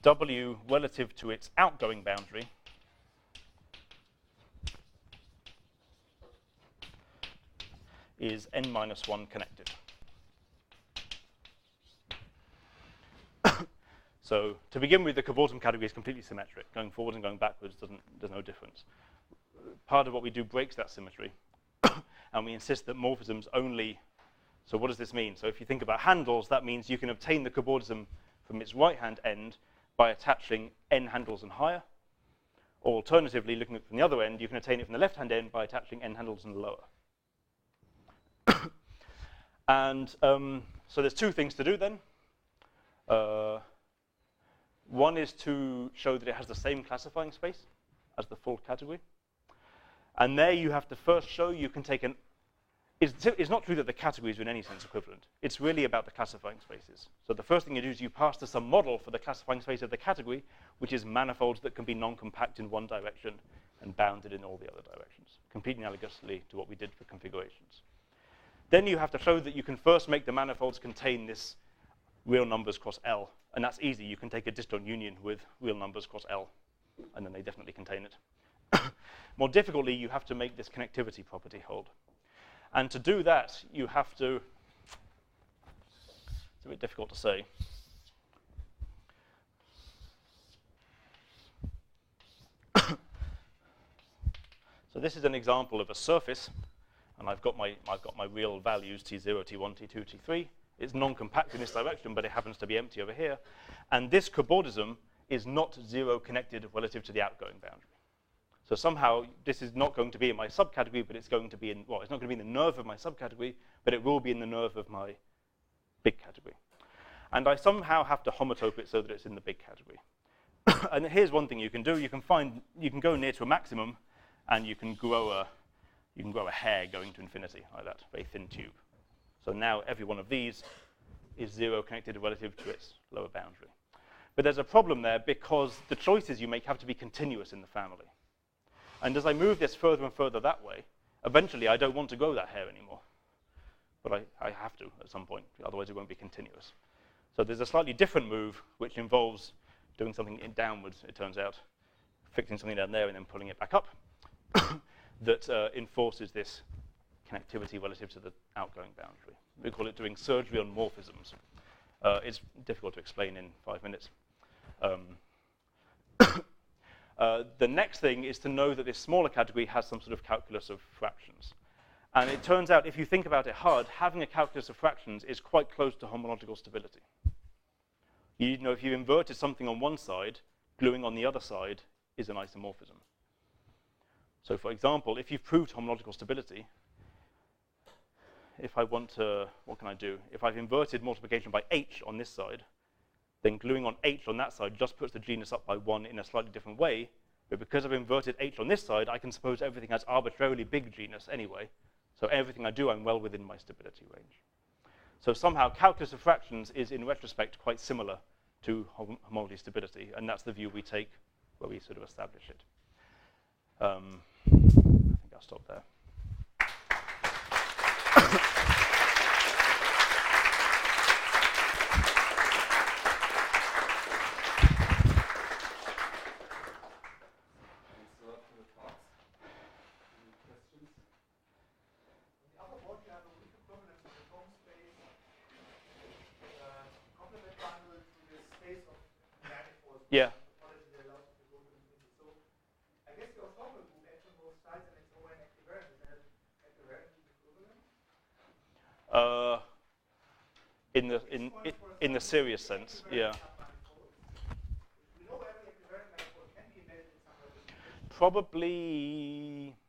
W relative to its outgoing boundary is n minus 1 connected. So to begin with, the cobordism category is completely symmetric. Going forward and going backwards there's no difference. Part of what we do breaks that symmetry, and we insist that morphisms only. So what does this mean? So if you think about handles, that means you can obtain the cobordism from its right-hand end by attaching n handles and higher. Or alternatively, looking at it from the other end, you can obtain it from the left-hand end by attaching n handles and lower. And so there's two things to do then. One is to show that it has the same classifying space as the full category. And there you have to first show you can take an. It's not true that the categories are in any sense equivalent. It's really about the classifying spaces. So the first thing you do is you pass to some model for the classifying space of the category, which is manifolds that can be non-compact in one direction and bounded in all the other directions, completely analogously to what we did for configurations. Then you have to show that you can first make the manifolds contain this real numbers cross L. And that's easy. You can take a disjoint union with real numbers cross L, and then they definitely contain it. More difficultly, you have to make this connectivity property hold. And to do that, you have to, it's a bit difficult to say. So this is an example of a surface, and I've got my real values, T0, T1, T2, T3. It's non-compact in this direction, but it happens to be empty over here. And this cobordism is not zero connected relative to the outgoing boundary. So somehow, this is not going to be in my subcategory, but it's going to be in, well, it's not going to be in the nerve of my subcategory, but it will be in the nerve of my big category. And I somehow have to homotope it so that it's in the big category. And here's one thing you can do. You can go near to a maximum, and you can grow a hair going to infinity like that, very thin tube. So now every one of these is zero connected relative to its lower boundary. But there's a problem there because the choices you make have to be continuous in the family. And as I move this further and further that way, eventually I don't want to grow that hair anymore. But I have to at some point, otherwise it won't be continuous. So there's a slightly different move which involves doing something downwards, it turns out, fixing something down there and then pulling it back up, that enforces this connectivity relative to the outgoing boundary. We call it doing surgery on morphisms. It's difficult to explain in 5 minutes. The next thing is to know that this smaller category has some sort of calculus of fractions. And it turns out, if you think about it hard, having a calculus of fractions is quite close to homological stability. You know, if you inverted something on one side, gluing on the other side is an isomorphism. So for example, if you've proved homological stability, if I want to, what can I do? If I've inverted multiplication by h on this side, then gluing on h on that side just puts the genus up by 1 in a slightly different way. But because I've inverted h on this side, I can suppose everything has arbitrarily big genus anyway. So everything I do, I'm well within my stability range. So somehow calculus of fractions is, in retrospect, quite similar to homology stability, and that's the view we take where we sort of establish it. I think I'll stop there. Yeah. So I guess your formal group action both sides and its own equivalent. Is that equivalent equivalent? In the serious sense, yeah. We know every equivalent manifold can be embedded in some representation. Probably.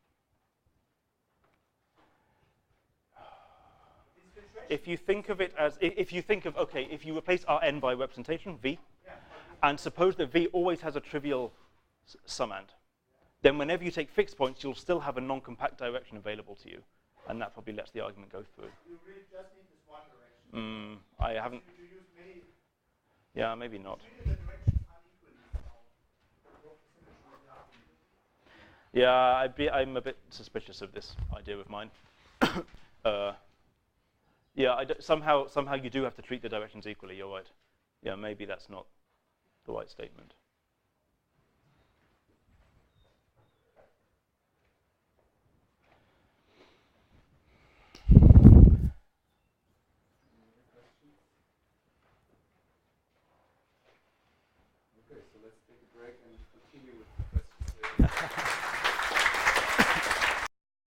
If you think of it as, if you think of, okay, if you replace Rn by representation, V, and suppose that V always has a trivial summand, then whenever you take fixed points, you'll still have a non-compact direction available to you, and that probably lets the argument go through. You really just need this one direction. I haven't. You use many. Yeah, maybe not. The directions unequally now. Yeah, I'm a bit suspicious of this idea of mine. Yeah, somehow you do have to treat the directions equally. You're right. Yeah, maybe that's not the right statement. Okay, so let's take a break and continue with the questions later.